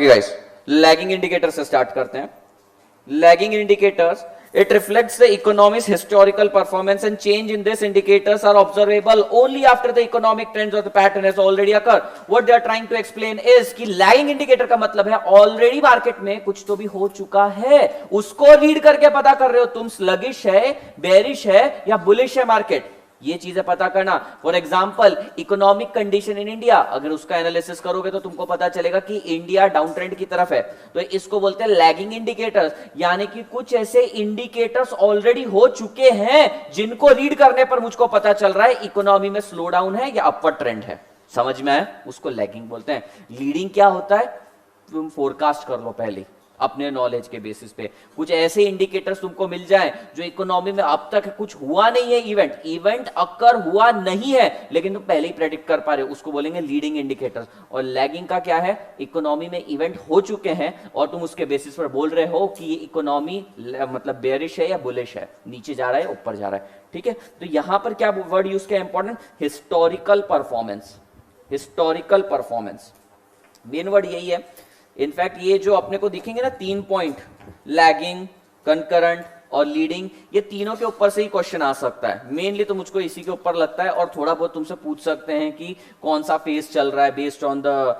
Guys lagging indicator से start करते हैं. Lagging indicators, it reflects the economy's historical performance, and change in these indicators are observable only after the economic trends or the pattern has already occurred. What they are trying to explain is कि lagging indicator का मतलब है already market में कुछ तो भी हो चुका है, उसको रीड करके पता कर रहे हो तुम sluggish है, bearish है या bullish है मार्केट, ये चीजें पता करना. For example economic condition in India, अगर उसका एनालिसिस करोगे तो तुमको पता चलेगा कि इंडिया डाउन ट्रेंड की तरफ है, तो इसको बोलते हैं लैगिंग इंडिकेटर्स. यानी कि कुछ ऐसे इंडिकेटर्स ऑलरेडी हो चुके हैं जिनको रीड करने पर मुझको पता चल रहा है इकोनॉमी में स्लो डाउन है या अपवर्ड ट्रेंड है. समझ में आया? उसको लैगिंग बोलते हैं. लीडिंग क्या होता है? तुम फोरकास्ट कर लो पहले अपने नॉलेज के बेसिस पे, कुछ ऐसे इंडिकेटर्स तुमको मिल जाएं जो इकोनॉमी में अब तक कुछ हुआ नहीं है, इवेंट अकर हुआ नहीं है लेकिन तुम पहले ही प्रेडिक्ट कर पा रहे हो, उसको बोलेंगे लीडिंग इंडिकेटर्स. और लैगिंग का क्या है? इकोनॉमी में इवेंट हो चुके हैं और तुम उसके बेसिस पर बोल रहे हो कि ये इकोनॉमी मतलब बेयरिश है या बुलिश है, नीचे जा रहा है ऊपर जा रहा है. ठीक है, तो यहां पर क्या वर्ड यूज किया important? Historical performance. Historical performance main word यही है. इनफैक्ट ये जो अपने को दिखेंगे ना 3 पॉइंट, लैगिंग, कंकरेंट और लीडिंग, ये तीनों के ऊपर से ही क्वेश्चन आ सकता है. मेनली तो मुझको इसी के ऊपर लगता है, और थोड़ा बहुत तुमसे पूछ सकते हैं कि कौन सा फेज चल रहा है based on the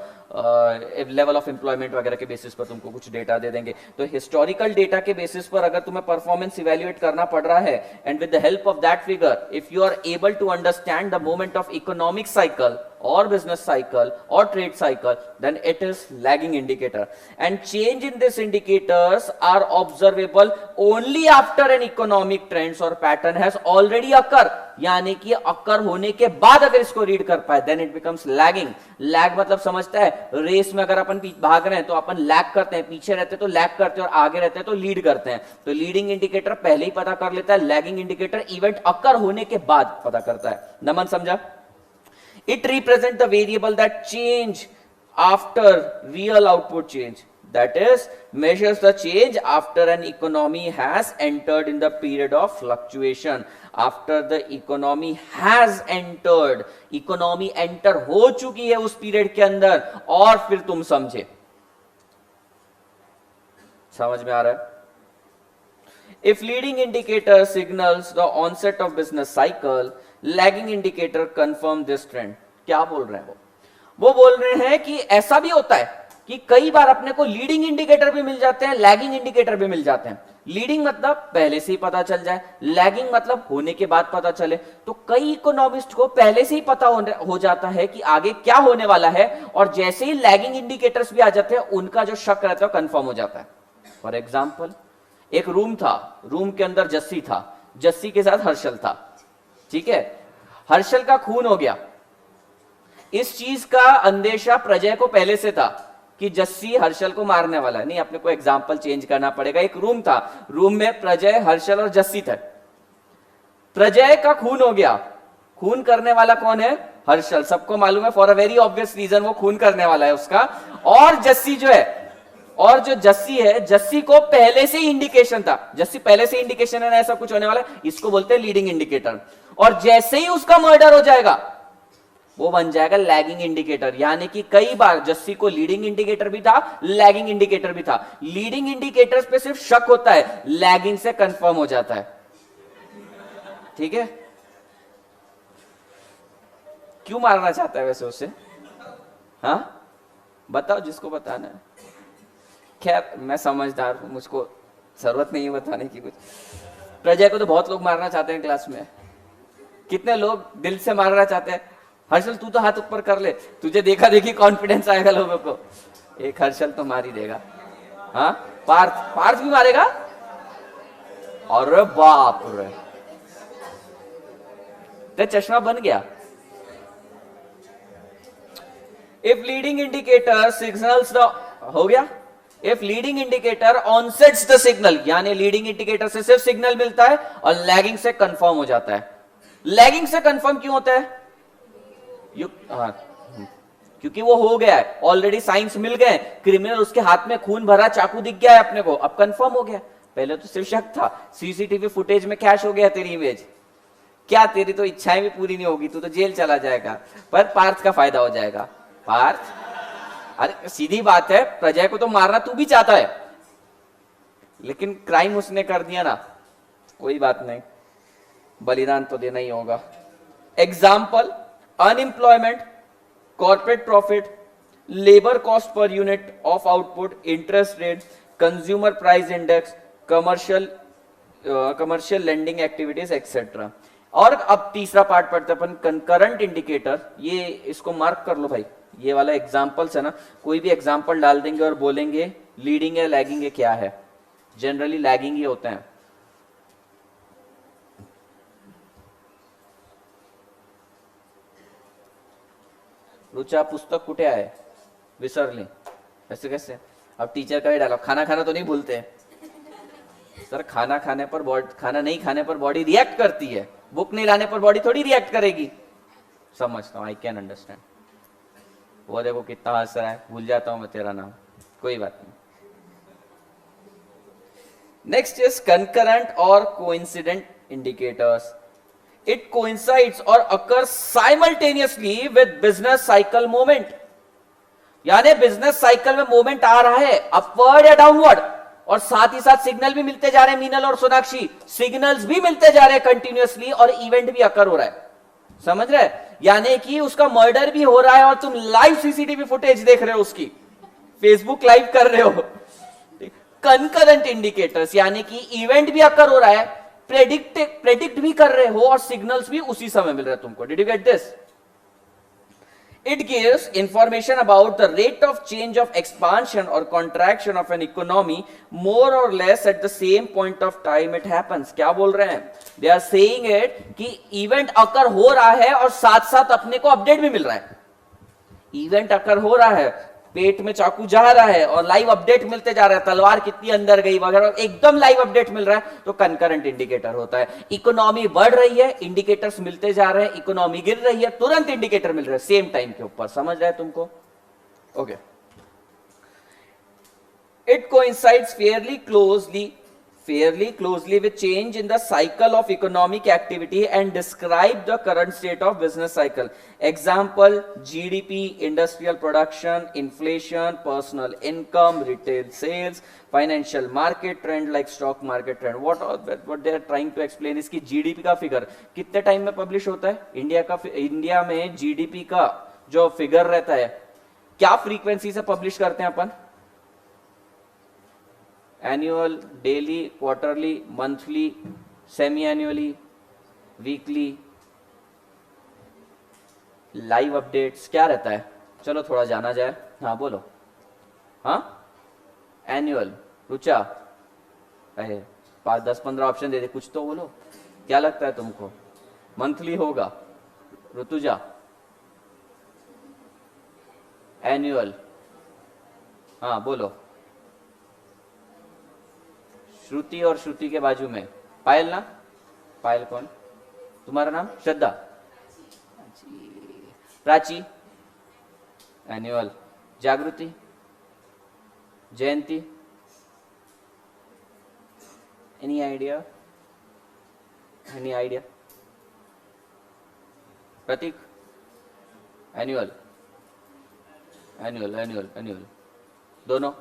level of employment वगैरह के बेसिस पर तुमको कुछ डेटा दे देंगे. तो हिस्टोरिकल डेटा के बेसिस पर अगर तुम्हें परफॉर्मेंस इवेल्युएट करना पड़ रहा है, and with the help of that figure if you are able to understand the moment of economic cycle or business cycle or trade cycle, then it is lagging indicator. And change in these indicators are observable only after an economic trends or pattern has already occurred. यानी कि अकर होने के बाद अगर इसको read कर पाए then it becomes lagging. Lag मतलब समझता है, रेस में अगर अपन भाग रहे हैं तो अपन लैग करते हैं, पीछे रहते हैं तो लैग करते हैं और आगे रहते हैं तो लीड करते हैं. तो लीडिंग इंडिकेटर पहले ही पता कर लेता है, लैगिंग इंडिकेटर इवेंट अकर होने के बाद पता करता है. नमन समझा? It represents the variable that change after real output change. That is, measures the change after an economy has entered in the period of fluctuation. After the economy has entered, economy enter हो चुकी है उस period के अंदर, और फिर तुम समझे. समझ में आ रहा है? If leading indicator signals the onset of business cycle, lagging indicator confirm this trend. क्या बोल रहे हैं वो बोल रहे हैं कि ऐसा भी होता है कि कई बार अपने को लीडिंग इंडिकेटर भी मिल जाते हैं, लैगिंग इंडिकेटर भी मिल जाते हैं. लीडिंग मतलब पहले से ही पता चल जाए, लैगिंग मतलब होने के बाद पता चले. तो कई इकोनॉमिस्ट को पहले से ही पता हो जाता है कि आगे क्या होने वाला है, और जैसे ही लैगिंग इंडिकेटर्स भी आ जाते हैं उनका जो शक रहता है कंफर्म हो जाता है. फॉर एग्जाम्पल एक रूम था, रूम के अंदर जस्सी था, जस्सी के साथ हर्षल था. ठीक है, हर्षल का खून हो गया. इस चीज का अंदेशा प्रजय को पहले से था कि जस्सी हर्षल को मारने वाला है. नहीं, अपने को एग्जाम्पल चेंज करना पड़ेगा. एक रूम था, रूम में प्रजय, हर्षल और जस्सी थे. प्रजय का खून हो गया. खून करने वाला कौन है? हर्षल. सबको मालूम है, for a very obvious reason वो खून करने वाला है उसका. और जस्सी जो है, और जो जस्सी है, जस्सी को पहले से ही इंडिकेशन था, जस्सी पहले से इंडिकेशन है ऐसा कुछ होने वाला है, इसको बोलते हैं लीडिंग इंडिकेटर. और जैसे ही उसका मर्डर हो जाएगा वो बन जाएगा लैगिंग इंडिकेटर. यानी कि कई बार जस्सी को लीडिंग इंडिकेटर भी था, लैगिंग इंडिकेटर भी था. लीडिंग इंडिकेटर्स पे सिर्फ शक होता है, लैगिंग से कंफर्म हो जाता है. ठीक है, क्यों मारना चाहता है वैसे उसे? हाँ बताओ, जिसको बताना है. खैर मैं समझदार हूं, मुझको जरूरत नहीं है बताने की कुछ. प्रजय को तो बहुत लोग मारना चाहते हैं क्लास में. कितने लोग दिल से मारना चाहते हैं? हर्षल तू तो हाथ ऊपर कर ले, तुझे देखा देखी कॉन्फिडेंस आएगा लोगों को. एक हर्षल तो मार ही देगा. हाँ, पार्थ, पार्थ भी मारेगा. अरे बाप रे, तो चश्मा बन गया. If leading indicator signals the, हो गया. If leading indicator ऑनसेट्स the signal, यानी लीडिंग इंडिकेटर से सिर्फ सिग्नल मिलता है और लैगिंग से कंफर्म हो जाता है. लैगिंग से कंफर्म क्यों होता है? क्योंकि वो हो गया है ऑलरेडी, साइंस मिल गए, क्रिमिनल उसके हाथ में खून भरा चाकू दिख गया है अपने को, अब कंफर्म हो गया. पहले तो सिर्फ शक था, सीसीटीवी फुटेज में कैश हो गया तेरी इमेज. क्या तेरी तो इच्छाएं भी पूरी नहीं होगी, तू तो जेल चला जाएगा. पर पार्थ का फायदा हो जाएगा. पार्थ अरे सीधी बात है, प्रजा को तो मारना तू भी चाहता है, लेकिन क्राइम उसने कर दिया ना, कोई बात नहीं, बलिदान तो देना ही होगा। Example, unemployment, corporate profit, labour cost per unit of output, interest rate, consumer price index, commercial lending activities etcetera. और अब तीसरा पार्ट पढ़ते अपन, कंकरेंट इंडिकेटर। ये इसको मार्क कर लो भाई, ये वाला एग्जांपल्स है ना, कोई भी एग्जांपल डाल देंगे और बोलेंगे लीडिंग है लैगिंग है क्या है, जनरली लैगिंग ही होते हैं। रुचा पुस्तक कुठे आहे, विसरली, ऐसे कैसे? अब टीचर का ही डायलॉग, खाना खाना तो नहीं भूलते सर, खाना खाने पर बॉडी, खाना नहीं खाने पर बॉडी रिएक्ट करती है, बुक नहीं लाने पर बॉडी थोड़ी रिएक्ट करेगी। समझता हूं, आई कैन अंडरस्टैंड। वो देखो कितना हंस रहा है, भूल जाता हूं मैं तेरा नाम, कोई बात नहीं। नेक्स्ट इज कंकरेंट और कोइंसिडेंट इंडिकेटर्स। इट कोइंसाइड्स और occurs simultaneously with business cycle movement, यानी बिजनेस साइकिल में मूवमेंट आ रहा है अपवर्ड या डाउनवर्ड, और साथ ही साथ सिग्नल भी मिलते जा रहे हैं। मीनल और सोनाक्षी, सिग्नल्स भी मिलते जा रहे हैं कंटिन्यूअसली, और इवेंट भी अकर हो रहा है, समझ रहे? यानी कि उसका मर्डर भी हो रहा है और तुम लाइव सीसीटीवी फुटेज देख रहे हो, उसकी फेसबुक लाइव कर रहे हो। कंकरेंट इंडिकेटर्स यानी कि इवेंट भी अकर हो रहा है, प्रेडिक्ट भी कर रहे हो, और सिग्नल्स भी उसी समय मिल रहे हैं तुमको। Did you get this? It gives information about the rate of change of expansion or contraction of an economy more or less at the same point of time it happens. क्या बोल रहे हैं? They are saying it कि event अकर हो रहा है और साथ साथ अपने को अपडेट भी मिल रहा है। इवेंट अकर हो रहा है, पेट में चाकू जा रहा है, और लाइव अपडेट मिलते जा रहा है, तलवार कितनी अंदर गई वगैरह, एकदम लाइव अपडेट मिल रहा है, तो कंकरेंट इंडिकेटर होता है। इकोनॉमी बढ़ रही है, इंडिकेटर्स मिलते जा रहे हैं, इकोनॉमी गिर रही है, तुरंत इंडिकेटर मिल रहा है सेम टाइम के ऊपर। समझ रहे हैं तुमको? Okay. It coincides fairly closely with change in the cycle of economic activity and describe the current state of business cycle. Example, GDP, industrial production, inflation, personal income, retail sales, financial market trend like stock market trend. What they are trying to explain is कि GDP का figure कितने time में publish होता है? India में GDP का जो figure रहता है, क्या फ्रीक्वेंसी से पब्लिश करते हैं अपन? Annual, daily, quarterly, monthly, semi annually, weekly, live updates, क्या रहता है? चलो थोड़ा जाना जाए। हाँ बोलो। हाँ, एनुअल। रुचा, अरे 5-10-15 ऑप्शन दे दे, कुछ तो बोलो, क्या लगता है तुमको? मंथली होगा? ऋतुजा, एनुअल। हाँ बोलो। श्रुति और श्रुति के बाजू में पायल ना? पायल कौन? तुम्हारा नाम? Shraddha. Prachi, annual. Jagriti, Jayanti, any idea? Any idea? Prateek, annual. Annual annual annual दोनों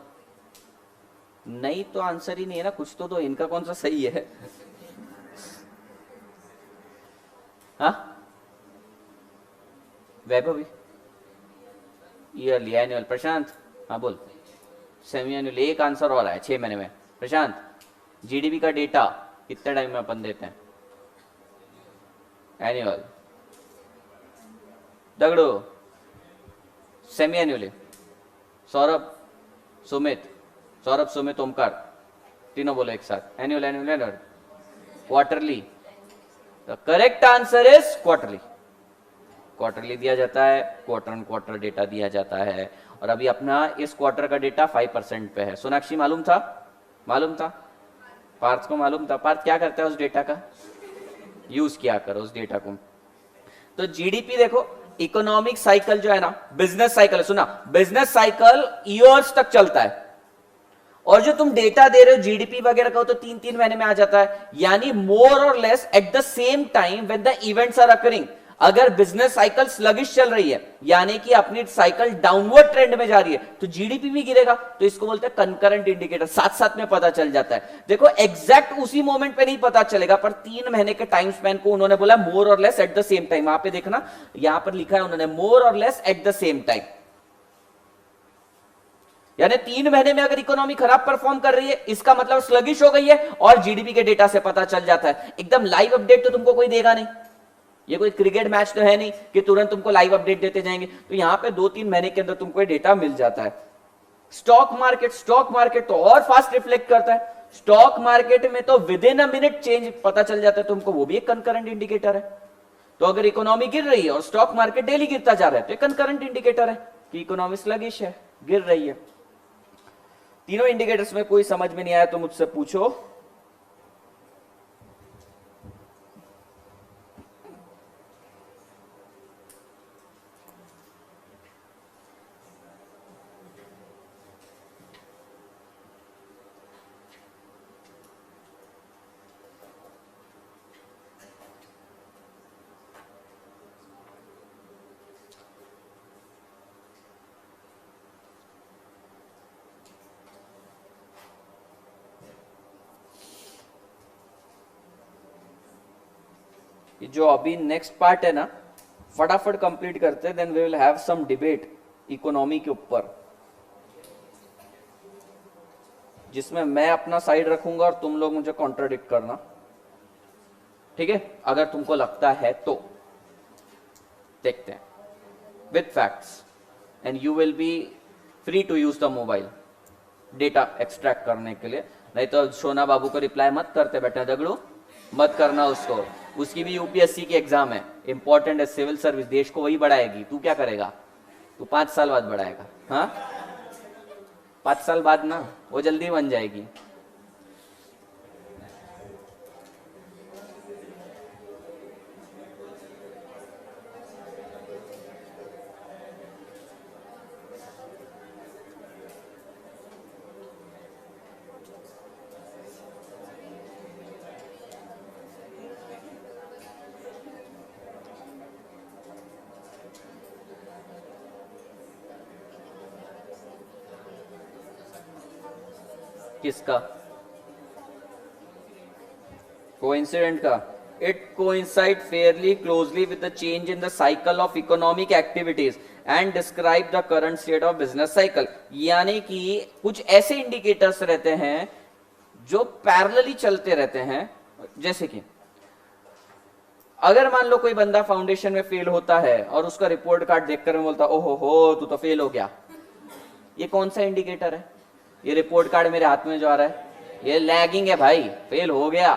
नहीं तो आंसर ही नहीं है ना, कुछ तो दो, इनका कौन सा सही है? हाँ वैभवी, ईयरली, एनुअल। प्रशांत, हाँ बोल। सेमी एनुअल, एक आंसर और है 6 महीने में। प्रशांत, जीडीपी का डेटा कितने टाइम में अपन देते हैं? Annual. Dagdo, semi annually. Saurabh, Sumit, Saurabh, Sumit, Omkar, तीनों बोलो एक साथ। Annual annual annual. Quarterly. The correct answer is quarterly. Quarterly दिया जाता है, क्वार्टर एंड क्वार्टर डेटा दिया जाता है, और अभी अपना इस क्वार्टर का डेटा 5% पे है। सोनाक्षी मालूम था? मालूम था? पार्थ को मालूम था? पार्थ क्या करता है उस डेटा का? यूज किया करो उस डेटा को। तो जीडीपी देखो, इकोनॉमिक साइकिल जो है ना, बिजनेस साइकिल, सुना, बिजनेस साइकिल ईयर्स तक चलता है, और जो तुम डेटा दे रहे हो जीडीपी वगैरह का, तो 3-3 महीने में आ जाता है, यानी मोर और less at the same time when the events are occurring. अगर बिजनेस साइकिल स्लगिश चल रही है, यानी कि अपनी साइकिल डाउनवर्ड ट्रेंड में जा रही है, तो जीडीपी भी गिरेगा। तो इसको बोलते हैं कंकरेंट इंडिकेटर, साथ साथ में पता चल जाता है। देखो एग्जैक्ट उसी मोमेंट पे नहीं पता चलेगा, पर 3 महीने के टाइम स्पैन को उन्होंने बोला मोर और less at the same time. वहां पे देखना, यहां पर लिखा है उन्होंने मोर और less at the same time, यानी 3 महीने में अगर इकोनॉमी खराब परफॉर्म कर रही है, इसका मतलब स्लगिश हो गई है, और जीडीपी के डेटा से पता चल जाता है। एकदम लाइव अपडेट तो तुमको कोई देगा नहीं, ये कोई क्रिकेट मैच तो है नहीं कि तुरंत तुमको लाइव अपडेट देते जाएंगे। तो यहां पे 2-3 महीने के अंदर तुमको डेटा मिल जाता है। स्टॉक मार्केट तो और फास्ट रिफ्लेक्ट करता है। स्टॉक मार्केट में तो with in a minute change पता चल जाता है तुमको, वो भी एक कंकरेंट इंडिकेटर है। तो अगर इकोनॉमी गिर रही है और स्टॉक मार्केट डेली गिरता जा रहा है, तो एक कंकरेंट इंडिकेटर है कि इकोनॉमी स्लगिश है, गिर रही है। तीनों इंडिकेटर्स में कोई समझ में नहीं आया तो मुझसे पूछो। जो अभी नेक्स्ट पार्ट है ना, फटाफट कंप्लीट करते हैं, then we will have some debate economy के ऊपर, जिसमें मैं अपना साइड रखूंगा और तुम लोग मुझे कॉन्ट्राडिक्ट करना, ठीक है? अगर तुमको लगता है तो देखते हैं with facts, and you will be free to use the mobile data extract करने के लिए। नहीं तो सोना बाबू को रिप्लाई मत करते बेटा, दगड़ू मत करना उसको, उसकी भी यूपीएससी की एग्जाम है, इंपॉर्टेंट है, सिविल सर्विस, देश को वही बढ़ाएगी। तू क्या करेगा? तू 5 साल बाद बढ़ाएगा। हाँ 5 साल बाद ना, वो जल्दी बन जाएगी। किसका? कोइंसिडेंट का? It coincide Fairlie closely with the change in the cycle of economic activities and describe the current state of business cycle. यानी कि कुछ ऐसे इंडिकेटर्स रहते हैं जो पैरेलली चलते रहते हैं। जैसे कि अगर मान लो कोई बंदा फाउंडेशन में फेल होता है और उसका रिपोर्ट कार्ड देखकर मैं बोलता ओहो हो तू तो फेल हो गया, ये कौन सा इंडिकेटर है? ये रिपोर्ट कार्ड मेरे हाथ में जो आ रहा है, ये लैगिंग है भाई, फेल हो गया।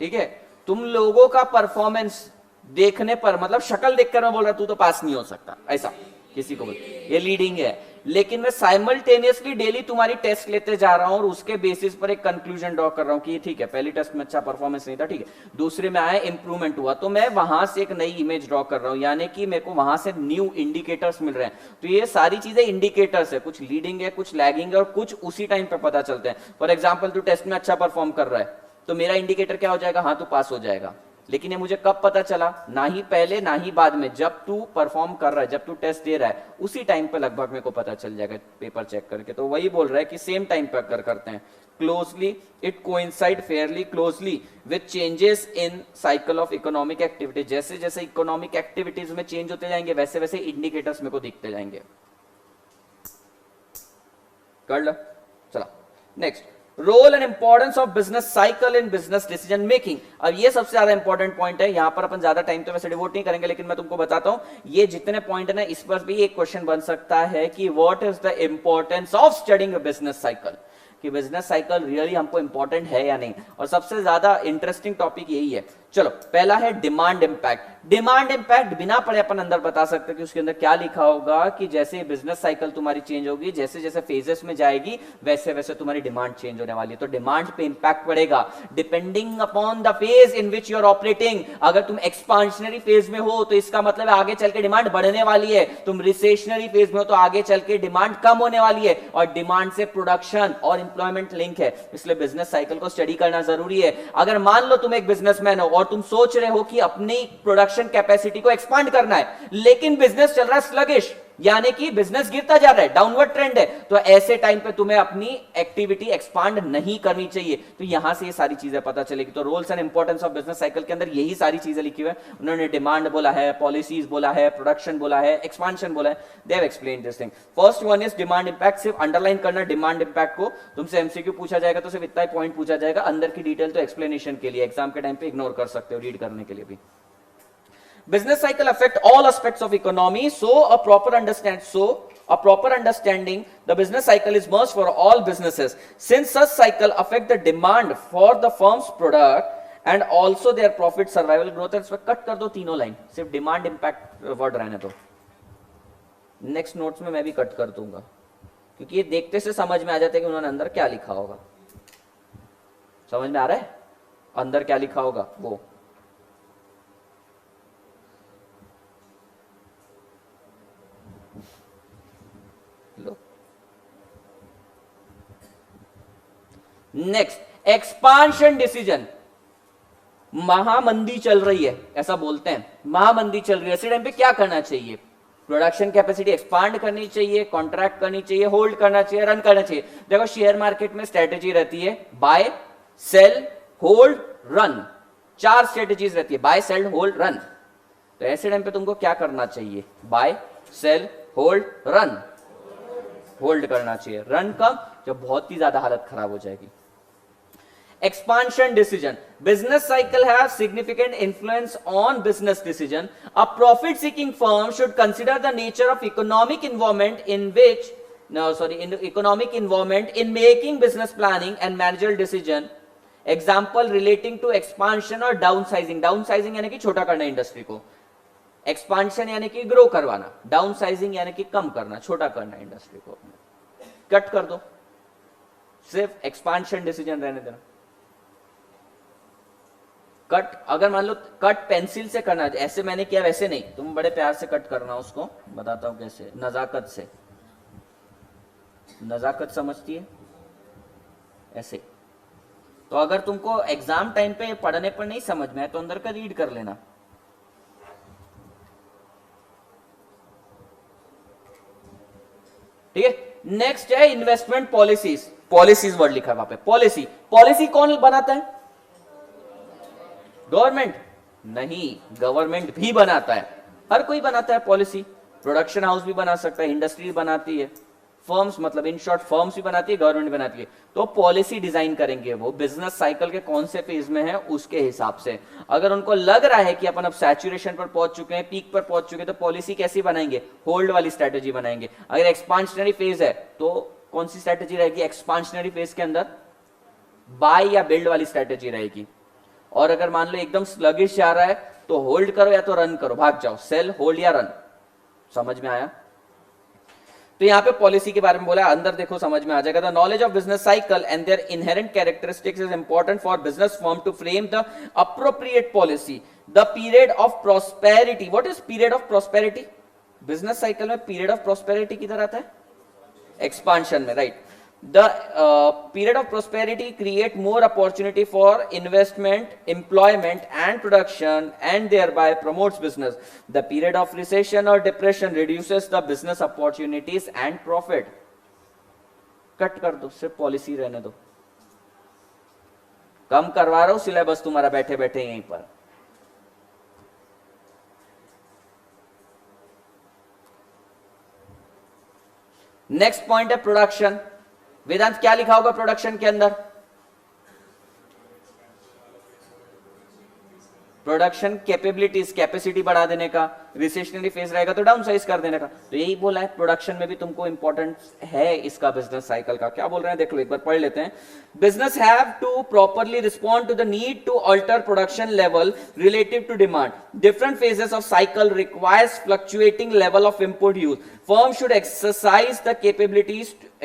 ठीक है, तुम लोगों का परफॉर्मेंस देखने पर, मतलब शक्ल देखकर मैं बोल रहा तू तो पास नहीं हो सकता, ऐसा किसी को बोल, ये लीडिंग है। लेकिन मैं साइमल्टेनियसली डेली तुम्हारी टेस्ट लेते जा रहा हूं और उसके बेसिस पर एक कंक्लूजन ड्रॉ कर रहा हूं कि ठीक है, पहली टेस्ट में अच्छा परफॉर्मेंस नहीं था, ठीक है, दूसरे में आया इंप्रूवमेंट हुआ, तो मैं वहां से एक नई इमेज ड्रॉ कर रहा हूं, यानी कि मेरे को वहां से न्यू इंडिकेटर्स मिल रहे हैं। तो ये सारी चीजें इंडिकेटर्स है, कुछ लीडिंग है, कुछ लैगिंग है, और कुछ उसी टाइम पे पता चलते हैं। फॉर एग्जाम्पल तू टेस्ट में अच्छा परफॉर्म कर रहा है तो मेरा इंडिकेटर क्या हो जाएगा? हाँ तू पास हो जाएगा। लेकिन ये मुझे कब पता चला? ना ही पहले ना ही बाद में, जब तू परफॉर्म कर रहा है, जब तू टेस्ट दे रहा है, उसी टाइम पे लगभग मेरे को पता चल जाएगा पेपर चेक करके। तो वही बोल रहा है कि सेम टाइम पे अगर करते हैं closely, it coincide Fairlie closely with changes in cycle of economic activity. जैसे जैसे इकोनॉमिक एक्टिविटीज में चेंज होते जाएंगे वैसे वैसे इंडिकेटर्स मेरे को दिखते जाएंगे। कर लो, चला next, role and importance of business cycle in business decision making. अब ये सबसे ज्यादा इंपॉर्टेंट पॉइंट है, यहां पर अपन ज्यादा टाइम तो वैसे डिवोट नहीं करेंगे, लेकिन मैं तुमको बताता हूं ये जितने पॉइंट है ना, इस पर भी एक क्वेश्चन बन सकता है कि what is the importance of studying a business cycle, कि बिजनेस साइकिल रियली हमको इंपॉर्टेंट है या नहीं। और सबसे ज्यादा इंटरेस्टिंग टॉपिक यही है। चलो, पहला है डिमांड इंपैक्ट। डिमांड इंपैक्ट बिना पढ़े अपन अंदर बता सकते हैं कि उसके अंदर क्या लिखा होगा कि जैसे बिजनेस साइकिल तुम्हारी चेंज होगी, जैसे जैसे फेजेस में जाएगी वैसे वैसे तुम्हारी डिमांड चेंज होने वाली है। तो डिमांड पे इंपैक्ट पड़ेगा depending upon the phase in which you are operating. अगर तुम एक्सपांशनरी फेज में हो तो इसका मतलब है आगे चल के डिमांड बढ़ने वाली है, तुम रिसेशनरी फेज में हो तो आगे चल के डिमांड कम होने वाली है। और डिमांड से प्रोडक्शन और एम्प्लॉयमेंट लिंक है, इसलिए बिजनेस साइकिल को स्टडी करना जरूरी है। अगर मान लो तुम एक बिजनेसमैन हो और और तुम सोच रहे हो कि अपनी प्रोडक्शन कैपेसिटी को एक्सपांड करना है, लेकिन बिजनेस चल रहा है स्लगिश, यानी कि बिजनेस गिरता जा रहा है, डाउनवर्ड ट्रेंड है, तो ऐसे टाइम पे तुम्हें अपनी एक्टिविटी एक्सपांड नहीं करनी चाहिए। तो यहां से ये सारी चीजें पता चलेगी। तो roles and importance of business cycle के अंदर यही सारी चीजें लिखी हुई है। उन्होंने डिमांड बोला है, पॉलिसीज बोला है, प्रोडक्शन बोला है, एक्सपांशन बोला है, they have explained this thing. First one is demand impact. सिर्फ अंडरलाइन करना डिमांड इंपैक्ट को, तुमसे एमसीक्यू पूछा जाएगा तो सिर्फ इतना ही पॉइंट पूछा जाएगा, अंदर की डिटेल तो एक्सप्लेनेशन के लिए, एग्जाम के टाइम पे इग्नोर कर सकते हो, रीड करने के लिए भी। Business cycle affect all aspects of economy, so a proper understanding the business cycle is must for all businesses. Since such cycle affect the demand for the firm's product and also their profit, survival, growth and cut कर दो तीनों line, सिर्फ demand impact word रहने दो। Next notes में मैं भी cut कर दूंगा, क्योंकि ये देखते से समझ में आ जाता है कि उन्होंने अंदर क्या लिखा होगा। समझ में आ रहा है अंदर क्या लिखा होगा वो। Next, expansion decision. महामंदी चल रही है, ऐसा बोलते हैं, महामंदी चल रही है, ऐसे टाइम पे क्या करना चाहिए? प्रोडक्शन कैपेसिटी एक्सपांड करनी चाहिए, कॉन्ट्रैक्ट करनी चाहिए, होल्ड करना चाहिए, रन करना चाहिए। देखो शेयर मार्केट में स्ट्रेटेजी रहती है buy, sell, hold, run, 4 strategies रहती है, बाय, सेल, होल्ड, रन। तो ऐसे टाइम पे तुमको क्या करना चाहिए? Buy, sell, hold, run. Hold करना चाहिए। रन कब? जब बहुत ही ज्यादा हालत खराब हो जाएगी। Expansion decision. Business cycle has significant influence on business decision. A profit-seeking firm should consider the nature of economic environment in making business planning and managerial decision. Example relating to expansion or downsizing. Downsizing यानी कि छोटा करना industry को, expansion यानी कि grow करवाना, downsizing यानी कि कम करना, छोटा करना इंडस्ट्री को। कट कर दो, सिर्फ एक्सपांशन डिसीजन रहने देना। कट अगर मान लो कट पेंसिल से करना, ऐसे मैंने किया वैसे नहीं, तुम बड़े प्यार से कट करना, उसको बताता हूं कैसे, नजाकत से। नजाकत समझती है ऐसे। तो अगर तुमको एग्जाम टाइम पे पढ़ने पर नहीं समझ में आए तो अंदर का रीड कर लेना। ठीक है, नेक्स्ट है इन्वेस्टमेंट पॉलिसीज। पॉलिसीज वर्ड लिखा है वहां पे, पॉलिसी। पॉलिसी कौन बनाता है? गवर्नमेंट नहीं, गवर्नमेंट भी बनाता है, हर कोई बनाता है पॉलिसी। प्रोडक्शन हाउस भी बना सकता है, इंडस्ट्री बनाती है, फर्म्स मतलब इन शॉर्ट फर्म्स भी बनाती है, गवर्नमेंट बनाती है। तो पॉलिसी डिजाइन करेंगे वो बिजनेस साइकिल के कौन से फेज में है उसके हिसाब से। अगर उनको लग रहा है कि अपन अब सैचुरेशन पर पहुंच चुके हैं, पीक पर पहुंच चुके हैं, तो पॉलिसी कैसी बनाएंगे? होल्ड वाली स्ट्रेटेजी बनाएंगे। अगर एक्सपांशनरी फेज है तो कौन सी स्ट्रेटेजी रहेगी? एक्सपांशनरी फेज के अंदर बाय या बिल्ड वाली स्ट्रेटेजी रहेगी। और अगर मान लो एकदम स्लगिश जा रहा है तो होल्ड करो या तो रन करो, भाग जाओ, सेल, होल्ड या रन। समझ में आया? तो यहां पे पॉलिसी के बारे में बोला, अंदर देखो समझ में आ जाएगा। The knowledge of business cycle and their inherent characteristics is important for business firm to frame the appropriate policy. The period of prosperity. What is period of prosperity? Business cycle में पीरियड ऑफ प्रॉस्पेरिटी किधर आता है? Expansion में, right. The period of prosperity create more opportunity for investment, employment and production and thereby promotes business. The period of recession or depression reduces the business opportunities and profit. Cut कर दो, सिर्फ policy रहने दो। कम करवा रहा हूं syllabus तुम्हारा बैठे बैठे यहीं पर। नेक्स्ट पॉइंट है प्रोडक्शन। वेदांत क्या लिखा होगा प्रोडक्शन के अंदर? प्रोडक्शन कैपेबिलिटीज, कैपेसिटी बढ़ा देने का, रिसेशनरी फेज रहेगा तो डाउन साइज कर देने का। तो यही बोला है, प्रोडक्शन में भी तुमको इंपॉर्टेंस है इसका बिजनेस साइकिल का। क्या बोल रहे हैं देख लो, एक बार पढ़ लेते हैं। Business have to properly respond to the need to alter production level relative to demand. Different phases of cycle requires fluctuating level of input use. Firm should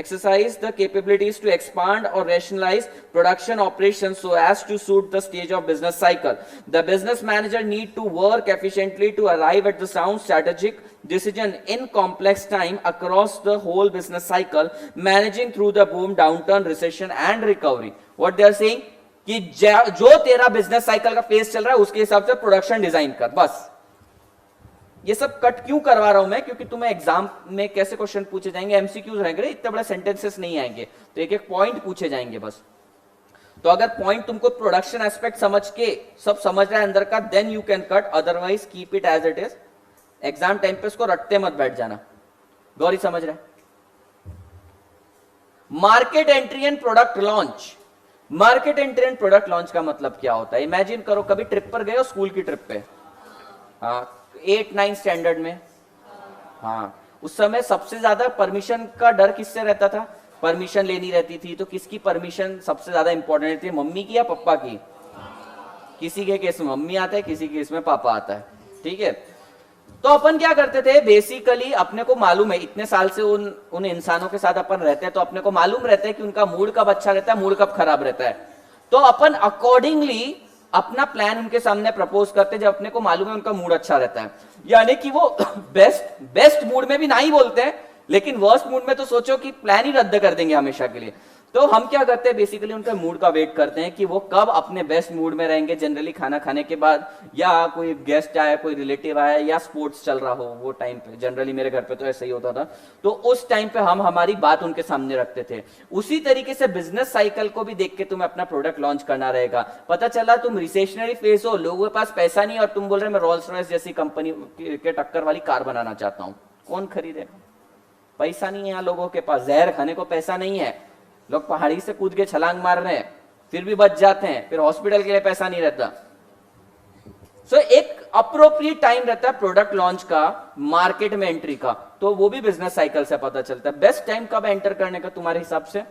exercise the capabilities to expand or rationalize production operations so as to suit the stage of business cycle. The business manager need to work efficiently to arrive at the sound strategic decision in complex time across the whole business cycle, managing through the boom, downturn, recession and recovery. What they are saying, कि जो तेरा business cycle का phase चल रहा है उसके हिसाब से प्रोडक्शन डिजाइन कर। बस ये सब कट क्यों करवा रहा हूं मैं, क्योंकि तुम्हें एग्जाम में कैसे क्वेश्चन पूछे जाएंगे, एमसीक्यूज रहेंगे, इतने बड़े सेंटेंसेस नहीं आएंगे, तो एक एक पॉइंट पूछे जाएंगे बस। तो अगर पॉइंट तुमको प्रोडक्शन एस्पेक्ट समझ के सब समझ रहा है अंदर का, then you can cut, otherwise keep it as it is. Exam time पे इसको रटते मत बैठ जाना। गौरी समझ रहे? Market entry and product launch. Market entry and product launch का मतलब क्या होता है? इमेजिन करो कभी ट्रिप पर गए हो, स्कूल की ट्रिप पे, हाँ 8-9 स्टैंडर्ड में, हाँ उस समय सबसे ज्यादा परमिशन का डर किससे रहता था? परमिशन लेनी रहती थी, तो किसकी परमिशन सबसे ज्यादा इंपॉर्टेंट रहती है, मम्मी की या पापा की? किसी के केस में मम्मी आता है, किसी के केस में पापा आता है, ठीक है। तो अपन क्या करते थे बेसिकली, अपने को मालूम है इतने साल से उन इंसानों के साथ अपन रहते हैं, तो अपने को मालूम रहता है कि उनका मूड कब अच्छा रहता है, मूड कब खराब रहता है। तो अपन अकॉर्डिंगली अपना प्लान उनके सामने प्रपोज करते जब अपने को मालूम है उनका मूड अच्छा रहता है। यानी कि वो बेस्ट मूड में भी ना ही बोलते हैं, लेकिन वर्स्ट मूड में तो सोचो कि प्लान ही रद्द कर देंगे हमेशा के लिए। तो हम क्या करते हैं बेसिकली उनके मूड का वेट करते हैं कि वो कब अपने बेस्ट मूड में रहेंगे, जनरली खाना खाने के बाद, या कोई गेस्ट आया, कोई रिलेटिव आया, या स्पोर्ट्स चल रहा हो वो टाइम पे। जनरली मेरे घर पे तो ऐसा ही होता था। तो उस टाइम पे हम हमारी बात उनके सामने रखते थे। उसी तरीके से बिजनेस साइकिल को भी देख के तुम्हें अपना प्रोडक्ट लॉन्च करना रहेगा। पता चला तुम रिसेशनरी फेज हो, लोगों के पास पैसा नहीं, और तुम बोल रहे मैं रोल्स रॉयस जैसी कंपनी के टक्कर वाली कार बनाना चाहता हूं, कौन खरीदेगा? पैसा नहीं है यहाँ लोगों के पास, जहर खाने को पैसा नहीं है, लोग पहाड़ी से कूद के छलांग मार रहे हैं फिर भी बच जाते हैं, फिर हॉस्पिटल के लिए पैसा नहीं रहता। सो एक अप्रोप्रिएट टाइम रहता है प्रोडक्ट लॉन्च का, मार्केट में एंट्री का, तो वो भी बिजनेस साइकिल से पता चलता है। बेस्ट टाइम कब एंटर करने का तुम्हारे हिसाब से?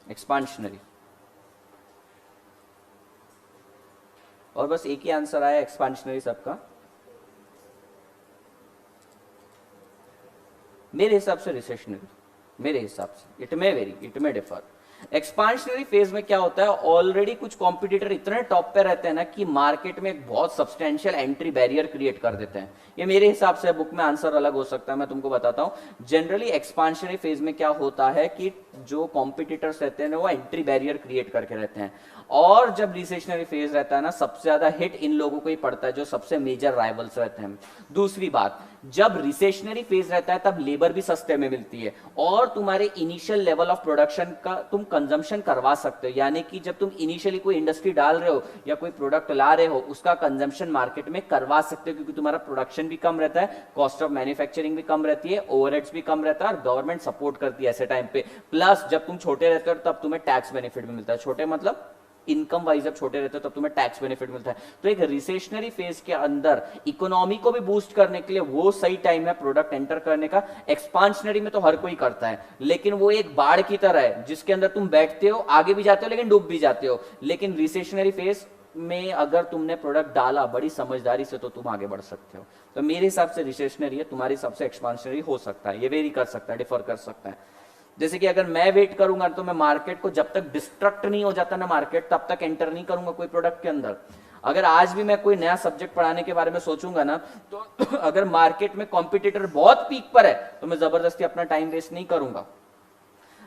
एक्सपांशनरी। और बस एक ही आंसर आया एक्सपांशनरी सबका। मेरे हिसाब से रिसेशनरी, मेरे हिसाब से it may very, it may differ. Expansionary phase में क्या होता है, ऑलरेडी कुछ कॉम्पिटिटर इतने टॉप पे रहते हैं ना कि मार्केट में एक बहुत सब्सटेंशियल एंट्री बैरियर क्रिएट कर देते हैं। ये मेरे हिसाब से, बुक में आंसर अलग हो सकता है, मैं तुमको बताता हूं। जनरली एक्सपांशनरी फेज में क्या होता है कि जो कॉम्पिटिटर्स रहते हैं ना वो एंट्री बैरियर क्रिएट करके रहते हैं। और जब रिसेशनरी फेज रहता है ना, सबसे ज्यादा हिट इन लोगों को ही पड़ता है जो सबसे मेजर राइवल्स रहते हैं। दूसरी बात, जब रिसेशनरी फेज रहता है तब लेबर भी सस्ते में मिलती है, और तुम्हारे इनिशियल लेवल ऑफ प्रोडक्शन का तुम कंजम्पशन करवा सकते हो। यानी कि जब तुम इनिशियली कोई इंडस्ट्री डाल रहे हो या कोई प्रोडक्ट ला रहे हो, उसका कंजम्पशन मार्केट में करवा सकते हो, क्योंकि तुम्हारा प्रोडक्शन भी कम रहता है, कॉस्ट ऑफ मैन्युफैक्चरिंग भी कम रहती है, ओवरहेड्स भी कम रहता है, और गवर्नमेंट सपोर्ट करती है ऐसे टाइम पे। प्लस जब तुम छोटे रहते हो तब तुम्हें टैक्स बेनिफिट भी मिलता है। छोटे मतलब इनकम वाइज जब छोटे रहते हो तब तुम्हें टैक्स बेनिफिट मिलता है। तो एक रिसेशनरी फेज के अंदर इकोनॉमी को भी बूस्ट करने के लिए वो सही टाइम है प्रोडक्ट एंटर करने का। एक्सपांशनरी में तो हर कोई करता है, लेकिन वो एक बाढ़ की तरह है जिसके अंदर तुम बैठते हो, आगे भी जाते हो लेकिन डूब भी जाते हो। लेकिन रिसेशनरी फेज में अगर तुमने प्रोडक्ट डाला बड़ी समझदारी से तो तुम आगे बढ़ सकते हो। तो मेरे हिसाब से रिसेशनरी है, तुम्हारे हिसाब से एक्सपांशनरी हो सकता है। ये वेरी कर सकता है, डिफर कर सकता है। जैसे कि अगर मैं वेट करूंगा तो मैं मार्केट को जब तक डिस्ट्रक्ट नहीं हो जाता ना मार्केट, तब तक एंटर नहीं करूंगा कोई प्रोडक्ट के अंदर। अगर आज भी मैं कोई नया सब्जेक्ट पढ़ाने के बारे में सोचूंगा ना, तो अगर मार्केट में कॉम्पिटिटर बहुत पीक पर है तो मैं जबरदस्ती अपना टाइम वेस्ट नहीं करूंगा।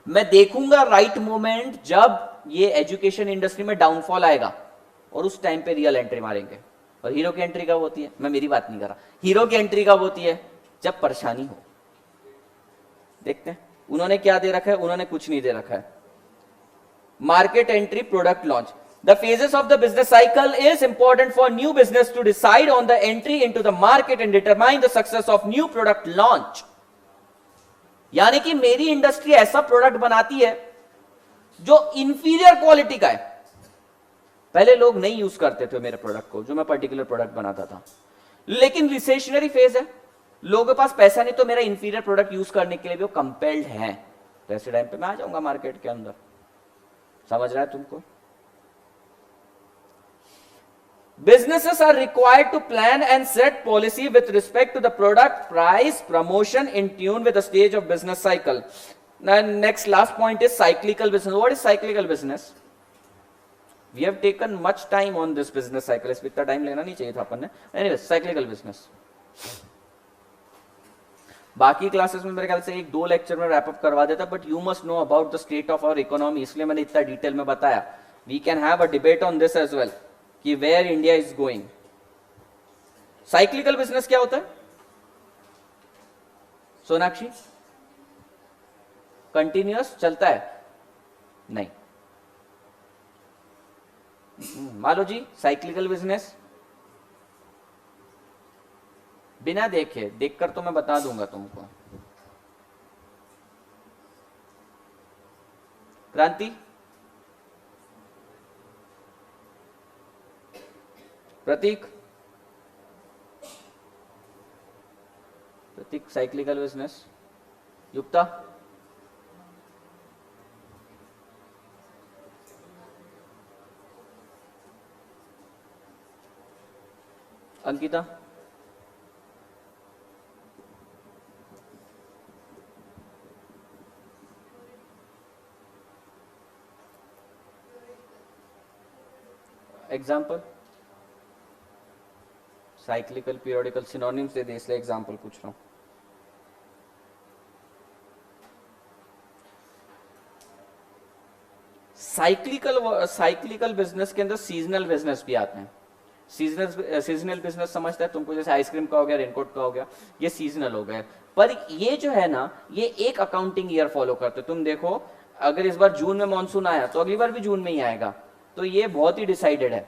मैं देखूंगा राइट मोमेंट जब ये एजुकेशन इंडस्ट्री में डाउनफॉल आएगा, और उस टाइम पे रियल एंट्री मारेंगे। और हीरो की एंट्री कब होती है? मैं मेरी बात नहीं कर रहा, हीरो की एंट्री कब होती है? जब परेशानी हो। देखते हैं उन्होंने क्या दे रखा है, उन्होंने कुछ नहीं दे रखा है। Market entry, product launch. The phases of the business cycle is important for new business to decide on the entry into the market and determine the success of new product launch. यानी कि मेरी industry ऐसा product बनाती है जो inferior quality का है। पहले लोग नहीं यूज करते थे मेरे प्रोडक्ट को, जो मैं पर्टिकुलर प्रोडक्ट बनाता था। लेकिन रिसेशनरी फेज है, लोगों के पास पैसा नहीं, तो मेरा इंफीरियर प्रोडक्ट यूज करने के लिए भी वो कंपेल्ड है। तो ऐसे टाइम पे मैं आ जाऊंगा मार्केट के अंदर। समझ रहा है तुमको? Businesses are required to plan and set policy with respect to the product, price, promotion in tune with the stage of business cycle. Now, next last point is cyclical business. What is cyclical business? We have taken much time on this business cycle. इस इतना time लेना नहीं चाहिए था अपन ने। Anyway, cyclical business. बाकी classes में मेरे ख्याल से 1-2 लेक्चर में रैप अप करवा देता, but you must know about the state of our economy, इसलिए मैंने इतना डिटेल में बताया. We can have a debate on this as well कि where India is going. Cyclical business क्या होता है सोनाक्षी? कंटिन्यूअस चलता है? नहीं. मालो जी साइक्लिकल बिजनेस बिना देखे, देखकर तो मैं बता दूंगा तुमको. Kranti, Prateek, Prateek cyclical business. Yukta, Ankita, example. Cyclical periodical synonyms दे दे, इसलिए एग्जाम्पल पूछ रहा हूं. साइक्लिकल बिजनेस के अंदर सीजनल बिजनेस भी आते हैं. सीजनल बिजनेस समझता है तुमको, जैसे आइसक्रीम का हो गया, रेनकोट का हो गया, ये सीजनल हो गए. पर ये जो है ना, ये एक अकाउंटिंग ईयर फॉलो करते. तुम देखो, अगर इस बार जून में मॉनसून आया तो अगली बार भी जून में ही आएगा, तो ये बहुत ही डिसाइडेड है.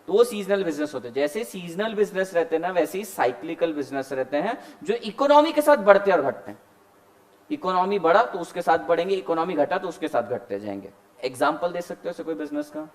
तो वो सीजनल बिजनेस होते हैं. जैसे सीजनल बिजनेस रहते हैं ना, वैसे ही साइक्लिकल बिजनेस रहते हैं जो इकोनॉमी के साथ बढ़ते और घटते हैं. इकोनॉमी बढ़ा तो उसके साथ बढ़ेंगे, इकोनॉमी घटा तो उसके साथ घटते जाएंगे. एग्जाम्पल दे सकते हो ऐसे कोई बिजनेस का?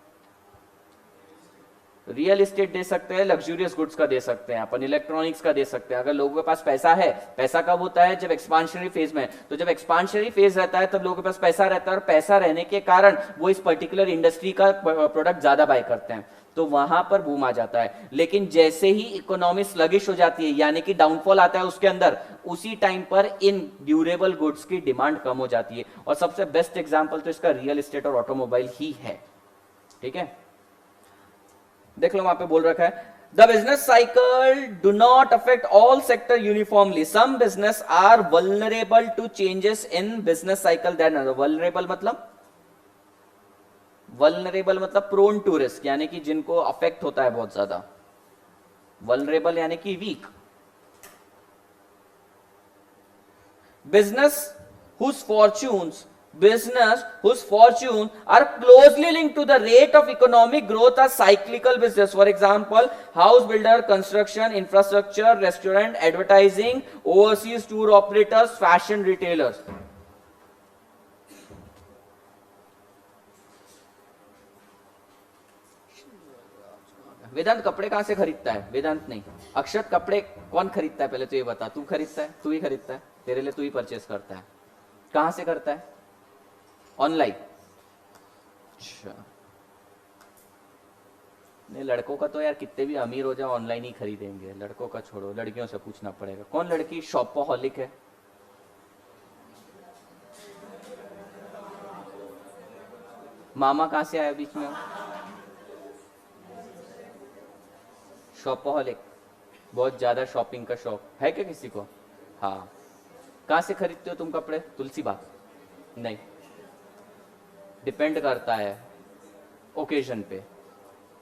रियल एस्टेट दे सकते हैं, लग्जूरियस गुड्स का दे सकते हैं अपन, इलेक्ट्रॉनिक्स का दे सकते हैं. अगर लोगों के पास पैसा है, पैसा कब होता है? जब एक्सपांशनरी फेज में. तो जब एक्सपांशनरी फेज रहता है तब लोगों के पास पैसा रहता है, और पैसा रहने के कारण वो इस पर्टिकुलर इंडस्ट्री का प्रोडक्ट ज्यादा बाय करते हैं, तो वहां पर बूम आ जाता है. लेकिन जैसे ही इकोनॉमी स्लगिश हो जाती है, यानी कि डाउनफॉल आता है उसके अंदर, उसी टाइम पर इन ड्यूरेबल गुड्स की डिमांड कम हो जाती है. और सबसे बेस्ट एग्जांपल तो इसका रियल एस्टेट और ऑटोमोबाइल ही है. ठीक है, देख लो वहां पे बोल रखा है, the business cycle do not affect all sector uniformly. Some business are vulnerable to changes in business cycle than other. Vulnerable मतलब प्रोन टू रिस्क, यानी कि जिनको अफेक्ट होता है बहुत ज्यादा. वल्नरेबल यानी कि weak. Business whose fortunes are closely linked to the rate of economic growth are cyclical business. For example, house builder, construction, infrastructure, restaurant, advertising, overseas tour operators, fashion retailers. वेदांत कपड़े कहां से खरीदता है? वेदांत नहीं, अक्षत कपड़े कौन खरीदता है? पहले तो ये बता. तू खरीदता है? तू ही खरीदता है, तेरे लिए तू ही परचेस करता है. कहां से करता है? ऑनलाइन. अच्छा, नहीं, लड़कों का तो यार कितने भी अमीर हो जाओ ऑनलाइन ही खरीदेंगे. लड़कों का छोड़ो, लड़कियों से पूछना पड़ेगा. कौन लड़की शॉपोहॉलिक है? मामा कहां से आया बीच में? शॉपोहॉलिक, बहुत ज्यादा शॉपिंग का शौक है क्या किसी को? हाँ. कहां से खरीदते हो तुम कपड़े? तुलसी बाग? नहीं, डिपेंड करता है ओकेजन पे.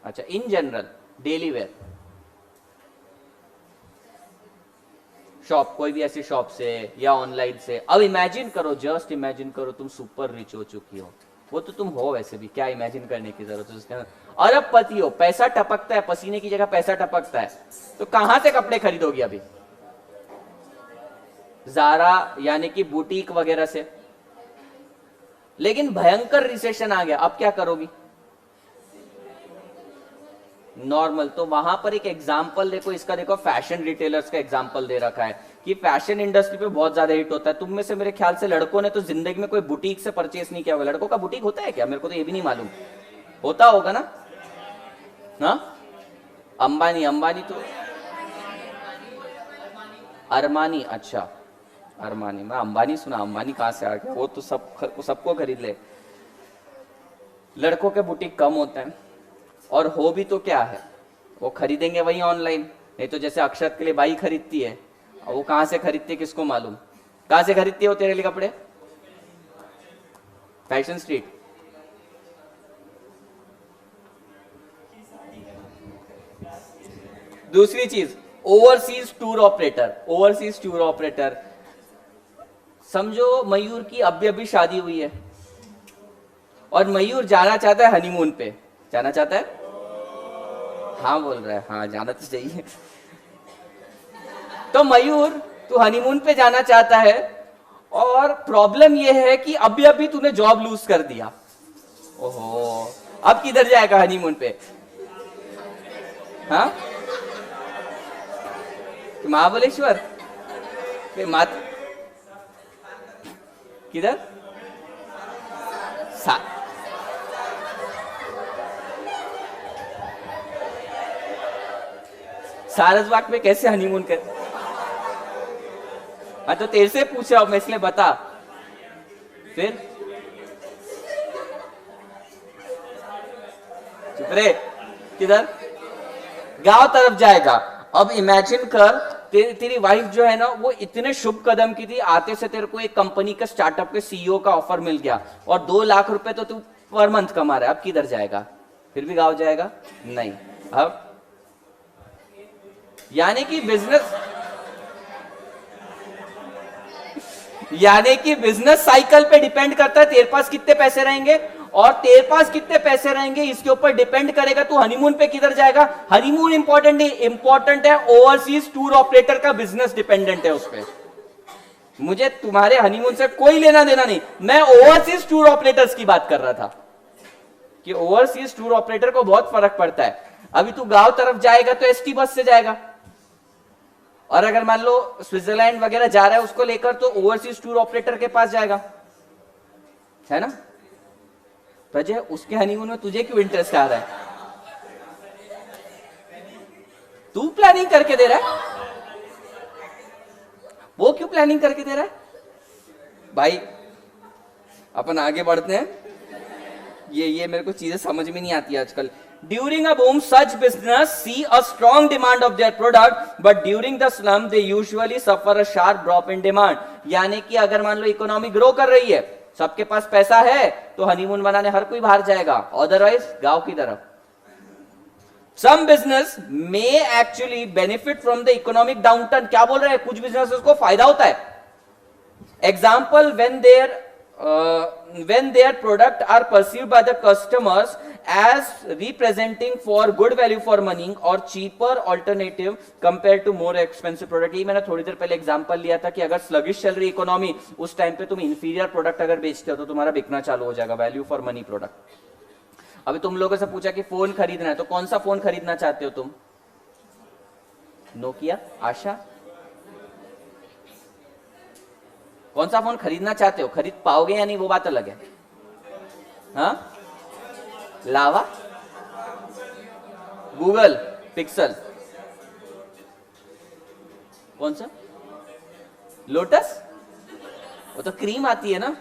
अच्छा, in general daily wear shop, कोई भी ऐसी शॉप से या ऑनलाइन से. अब इमेजिन करो, जस्ट इमेजिन करो, तुम सुपर रिच हो चुकी हो. वो तो तुम हो वैसे भी, क्या इमेजिन करने की जरूरत है उसके अंदर. अरबपति हो, पैसा टपकता है, पसीने की जगह पैसा टपकता है, तो कहां से कपड़े खरीदोगी अभी? ज़ारा यानी कि बुटीक वगैरह से. लेकिन भयंकर रिसेशन आ गया, अब क्या करोगी? नॉर्मल. तो वहां पर एक एग्जाम्पल देखो, इसका देखो, फैशन रिटेलर्स का एग्जाम्पल दे रखा है कि फैशन इंडस्ट्री पे बहुत ज्यादा हिट होता है. तुम में से मेरे ख्याल से लड़कों ने तो जिंदगी में कोई बुटीक से परचेस नहीं किया होगा. लड़कों का बुटीक होता है क्या? मेरे को तो ये भी नहीं मालूम. होता होगा ना? हाँ, अंबानी. अंबानी तो अरमानी. अच्छा, अरमानी. मैं अंबानी सुना, अंबानी कहां से आ गया? वो तो सबको खरीद ले. लड़कों के बुटीक कम होते हैं, और हो भी तो क्या है, वो खरीदेंगे वही ऑनलाइन. नहीं तो जैसे अक्षत के लिए बाई खरीदती है, और वो कहां से खरीदती है किसको मालूम? कहां से खरीदती है वो तेरे लिए कपड़े? Fashion street. दूसरी चीज, overseas tour operator. Overseas tour operator, समझो मयूर की अभी अभी शादी हुई है और मयूर जाना चाहता है हनीमून पे। जाना चाहता है? हाँ बोल रहा है, हाँ जाना तो चाहिए। तो मयूर, तू हनीमून पे जाना चाहता है और प्रॉब्लम यह है कि अभी अभी तूने जॉब लूज कर दिया। ओहो, अब किधर जाएगा हनीमून पे? हाँ, महाबलेश्वर? किधर? सारसबाग में कैसे हनीमून कर? हाँ तो तेरे से पूछ रहा हूं मैं, इसलिए बता। फिर चुप रे, किधर? गांव तरफ जाएगा। अब इमेजिन कर, तेरी वाइफ जो है ना वो इतने शुभ कदम की थी, आते से तेरे को एक कंपनी का स्टार्टअप के सीईओ का ऑफर मिल गया और 2 लाख रुपए तो तू पर मंथ कमा रहा है। अब किधर जाएगा? फिर भी गांव जाएगा? नहीं। अब यानी कि बिजनेस साइकिल पे डिपेंड करता है तेरे पास कितने पैसे रहेंगे, और तेरे पास कितने पैसे रहेंगे इसके ऊपर डिपेंड करेगा तू हनीमून पे किधर जाएगा। हनीमून इंपॉर्टेंट है, ओवरसीज टूर ऑपरेटर का बिजनेस डिपेंडेंट है उस पर। मुझे तुम्हारे हनीमून से कोई लेना देना नहीं, मैं ओवरसीज टूर ऑपरेटर्स की बात कर रहा था कि ओवरसीज टूर ऑपरेटर को बहुत फर्क पड़ता है। अभी तू गांव तरफ जाएगा तो एसटी बस से जाएगा, और अगर मान लो स्विट्जरलैंड वगैरह जा रहा है उसको लेकर तो ओवरसीज टूर ऑपरेटर के पास जाएगा, है ना? प्रजय, उसके हनीमून में तुझे क्यों इंटरेस्ट आ रहा है? तू प्लानिंग करके दे रहा है, वो क्यों प्लानिंग करके दे रहा है? भाई अपन आगे बढ़ते हैं। ये मेरे को चीजें समझ में नहीं आती आजकल। During a boom, such business see a strong demand of their product, but during the slump, they usually suffer a sharp drop in demand. यानी कि अगर मान लो इकोनॉमी ग्रो कर रही है, सबके पास पैसा है, तो हनीमून बनाने हर कोई बाहर जाएगा, अदरवाइज गांव की तरफ। Some business may actually benefit from the economic downturn. क्या बोल रहे हैं? कुछ बिजनेसेस को फायदा होता है। Example, when their product are perceived by the customers as representing for good value for money or cheaper alternative compared to more expensive product। ये मैंने थोड़ी देर पहले एग्जांपल लिया था कि अगर स्लगिश चल रही इकोनॉमी, उस टाइम पे तुम इंफीरियर प्रोडक्ट अगर बेचते हो तो तुम्हारा बिकना चालू हो जाएगा, वैल्यू फॉर मनी प्रोडक्ट। अभी तुम लोगों से पूछा कि फोन खरीदना है तो कौन सा फोन खरीदना चाहते हो तुम? नोकिया, आशा? कौन सा फोन खरीदना चाहते हो? खरीद पाओगे या नहीं वो बात अलग है। हाँ, लावा, गूगल पिक्सल, कौन सा? लोटस? वो तो क्रीम आती है ना।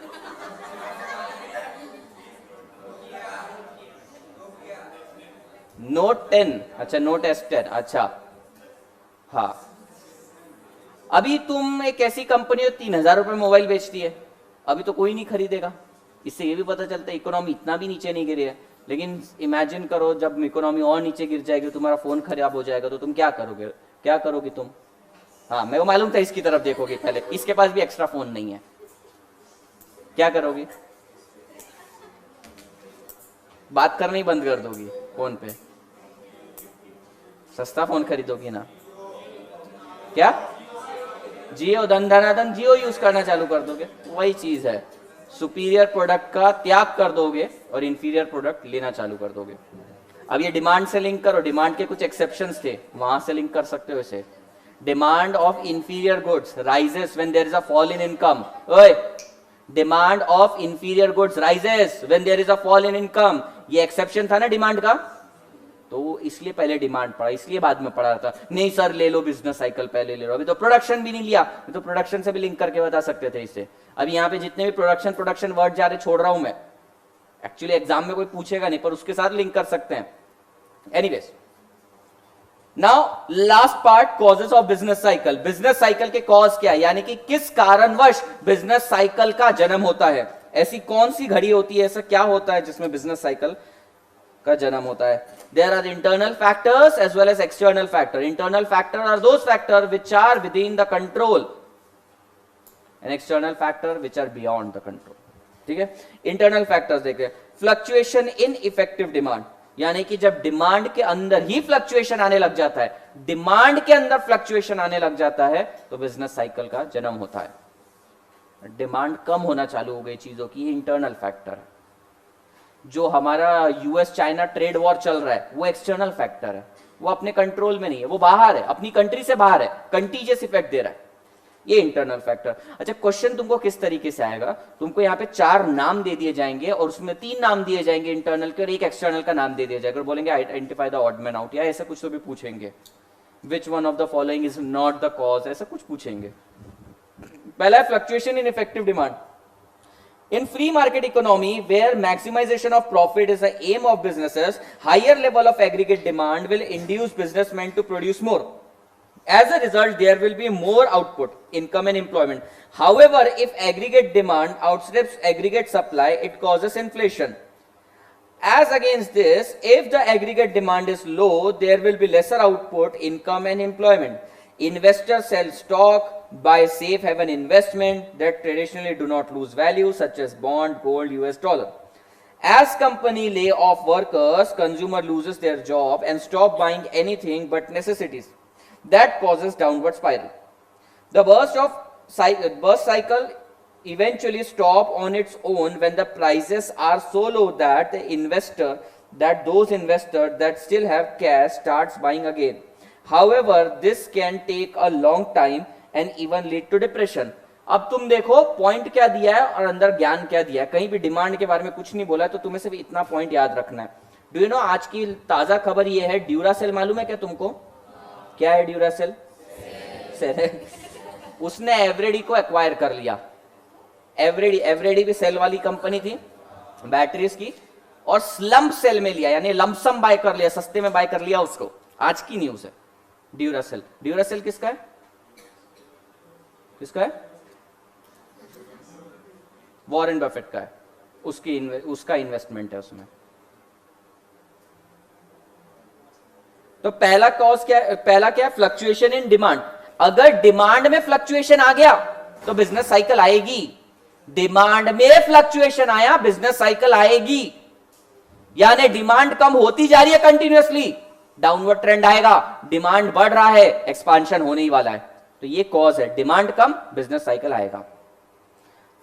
नोट 10, अच्छा नोट S10, अच्छा हाँ। अभी तुम एक ऐसी कंपनी हो 3000 रुपए मोबाइल बेचती है, अभी तो कोई नहीं खरीदेगा। इससे ये भी पता चलता है इकोनॉमी इतना भी नीचे नहीं गिरी है। लेकिन इमेजिन करो जब इकोनॉमी और नीचे गिर जाएगी, तुम्हारा फोन खराब हो जाएगा, तो तुम क्या करोगे? क्या करोगी तुम? हाँ, मेरे को मालूम था इसकी तरफ देखोगे पहले, इसके पास भी एक्स्ट्रा फोन नहीं है। क्या करोगी? बात करना ही बंद कर दोगी फोन पे, सस्ता फोन खरीदोगी ना? क्या? जियो, धनाधन जियो यूज करना चालू कर दोगे। वही चीज है, सुपीरियर प्रोडक्ट का त्याग कर दोगे और इंफीरियर प्रोडक्ट लेना चालू कर दोगे। अब ये डिमांड से लिंक करो, डिमांड के कुछ एक्सेप्शंस थे, वहां से लिंक कर सकते हो इसे। Demand of inferior goods rises when there is a fall in income. ओए, demand of inferior goods rises when there is a fall in income, ये एक्सेप्शन था ना डिमांड का, तो इसलिए पहले डिमांड पड़ा, इसलिए बाद में पड़ा था। नहीं सर ले लो बिजनेस साइकिल पहले ले लो, अभी तो प्रोडक्शन भी नहीं लिया, तो प्रोडक्शन से भी लिंक करके बता सकते थे इससे। अभी यहाँ पे जितने भी प्रोडक्शन वर्ड जा रहे छोड़ रहा हूं मैं, एक्चुअली एग्जाम में कोई पूछेगा नहीं, पर उसके साथ लिंक कर सकते हैं। Anyways, now last part, causes of business cycle. Business cycle के कॉज क्या है, यानी कि किस कारणवश बिजनेस साइकिल का जन्म होता है। ऐसी कौन सी घड़ी होती है, ऐसा क्या होता है जिसमें बिजनेस साइकिल का जन्म होता है। There are internal factors as well as external factor. Internal factor are those factor which are within the control and external factor which are beyond the control. ठीक है, इंटरनल फैक्टर्स देखें, fluctuation in effective demand, यानी कि जब demand के अंदर ही fluctuation आने लग जाता है, डिमांड के अंदर फ्लक्चुएशन आने लग जाता है, तो बिजनेस साइकिल का जन्म होता है। डिमांड कम होना चालू हो गई चीजों की, इंटरनल फैक्टर। जो हमारा यूएस चाइना ट्रेड वॉर चल रहा है वो एक्सटर्नल फैक्टर है, वो अपने कंट्रोल में नहीं है, वो बाहर है, अपनी कंट्री से बाहर है, कंटीजियस इफेक्ट दे रहा है, ये इंटरनल फैक्टर। अच्छा, क्वेश्चन तुमको किस तरीके से आएगा, तुमको यहाँ पे 4 नाम दे दिए जाएंगे और उसमें 3 नाम दिए जाएंगे इंटरनल के और एक एक्सटर्नल का नाम दे दिया जाएगा और बोलेंगे identify the odd man out, या ऐसा कुछ तो भी पूछेंगे, which one of the following is not the cause, ऐसा कुछ पूछेंगे। पहला है fluctuation in effective demand. In free market economy, where maximization of profit is the aim of businesses, higher level of aggregate demand will induce businessmen to produce more. As a result, there will be more output, income and employment. However, if aggregate demand outstrips aggregate supply, it causes inflation. As against this, if the aggregate demand is low, there will be lesser output, income and employment. Investors sell stock, buy safe haven investment that traditionally do not lose value, such as bond, gold, US dollar. As company lay off workers, consumer loses their job and stop buying anything but necessities. That causes downward spiral. The burst cycle eventually stop on its own when the prices are so low that those investors that still have cash starts buying again. However, this can take a long time and even lead to depression. अब तुम देखो point क्या दिया है और अंदर ज्ञान क्या दिया है। कहीं भी डिमांड के बारे में कुछ नहीं बोला है, तो तुम्हें सिर्फ इतना पॉइंट याद रखना है। डू यू नो, आज की ताजा खबर ये है, ड्यूरासेल मालूम है क्या तुमको? क्या है ड्यूरासेल? सेल। उसने एवरेडी को एक्वायर कर लिया। एवरेडी भी सेल वाली कंपनी थी बैटरीज की, और स्लम्प सेल में लिया, यानी लमसम बाय कर लिया, सस्ते में बाय कर लिया उसको। आज की न्यूज है। ड्यूरासेल किसका है? किसका है? वॉरेन बफेट का है। उसका इन्वेस्टमेंट है उसमें। तो पहला कॉज क्या है? पहला क्या है? Fluctuation in demand. अगर डिमांड में फ्लक्चुएशन आ गया तो बिजनेस साइकिल आएगी। डिमांड में फ्लक्चुएशन आया, बिजनेस साइकिल आएगी। यानी डिमांड कम होती जा रही है कंटिन्यूअसली, डाउनवर्ड ट्रेंड आएगा। डिमांड बढ़ रहा है, एक्सपांशन होने ही वाला है। तो ये कॉज है, डिमांड कम, बिजनेस साइकिल आएगा।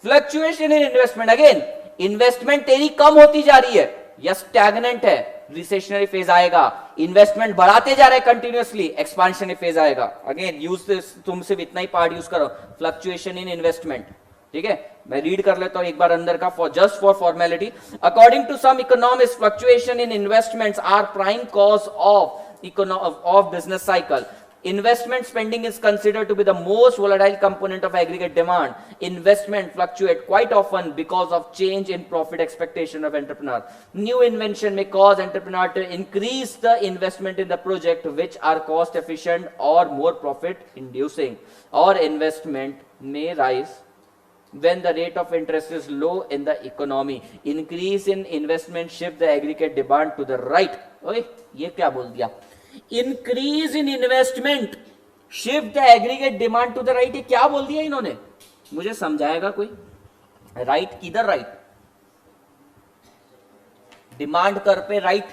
Fluctuation in investment, again investment तेरी कम होती जा रही है या स्टैग्नेंट है, रिसेशनरी फेज आएगा। इन्वेस्टमेंट बढ़ाते जा रहे कंटिन्यूअसली, एक्सपांशनरी फेज आएगा। अगेन यूज तुम सिर्फ इतना ही पार्ट यूज करो, फ्लक्चुएशन इन इन्वेस्टमेंट। ठीक है, मैं रीड कर लेता हूं एक बार अंदर का, just for formality. According to some economics, fluctuation in investments are prime cause of business cycle. Investment spending is considered to be the most volatile component of aggregate demand. Investment fluctuate quite often because of change in profit expectation of entrepreneur. New invention may cause entrepreneur to increase the investment in the project which are cost efficient or more profit inducing. Or investment may rise when the rate of interest is low in the economy. Increase in investment shift the aggregate demand to the right. ओए ये क्या बोल दिया? Increase in investment shift the aggregate demand to the right. ये क्या बोल दिया इन्होंने? मुझे समझाएगा कोई? राइट किधर? राइट डिमांड कर पे, राइट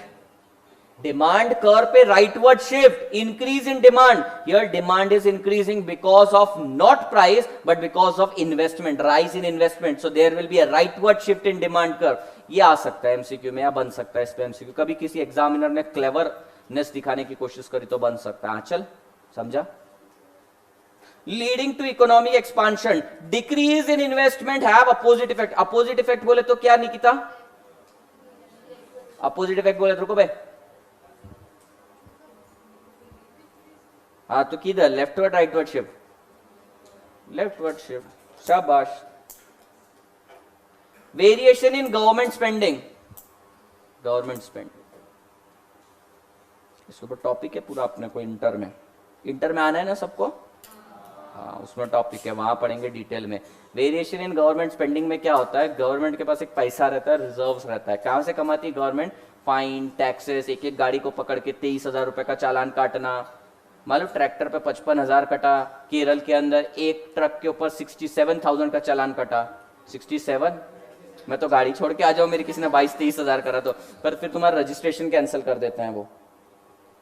डिमांड कर पे rightward shift, increase in demand. Here demand is increasing because of not price but because of investment, rise in investment. So there will be a rightward shift in demand curve. ये आ सकता है MCQ में या बन सकता है इस पे एमसीक्यू। कभी किसी एग्जामिनर ने क्लेवरनेस दिखाने की कोशिश करी तो बन सकता है। चल समझा? Leading to economic expansion, decrease in investment have opposite effect. Opposite effect बोले तो क्या निकिता? अपोजिट इफेक्ट बोले तो रुको भाई, हाँ तो किधर? Leftward rightward shift? Leftward shift, शाबाश। Variation in government spending, government spending इसके ऊपर टॉपिक है पूरा अपने को इंटर में आना है ना सबको। हाँ, उसमें टॉपिक है, वहां पढ़ेंगे डिटेल में। वेरिएशन इन गवर्नमेंट स्पेंडिंग में क्या होता है, गवर्नमेंट के पास एक पैसा रहता है, रिजर्व्स रहता है। कहां से कमाती है गवर्नमेंट? फाइन, टैक्सेस, एक एक गाड़ी को पकड़ के 23,000 रुपए का चालान काटना। मालूम ट्रैक्टर पे 55,000 कटा, केरल के अंदर एक ट्रक के ऊपर 67,000 का चालान कटा। 67, मैं तो गाड़ी छोड़ के आ जाऊं, मेरी किसी ने 22-23,000 करा तो, पर फिर तुम्हारा रजिस्ट्रेशन कैंसिल कर देते हैं वो।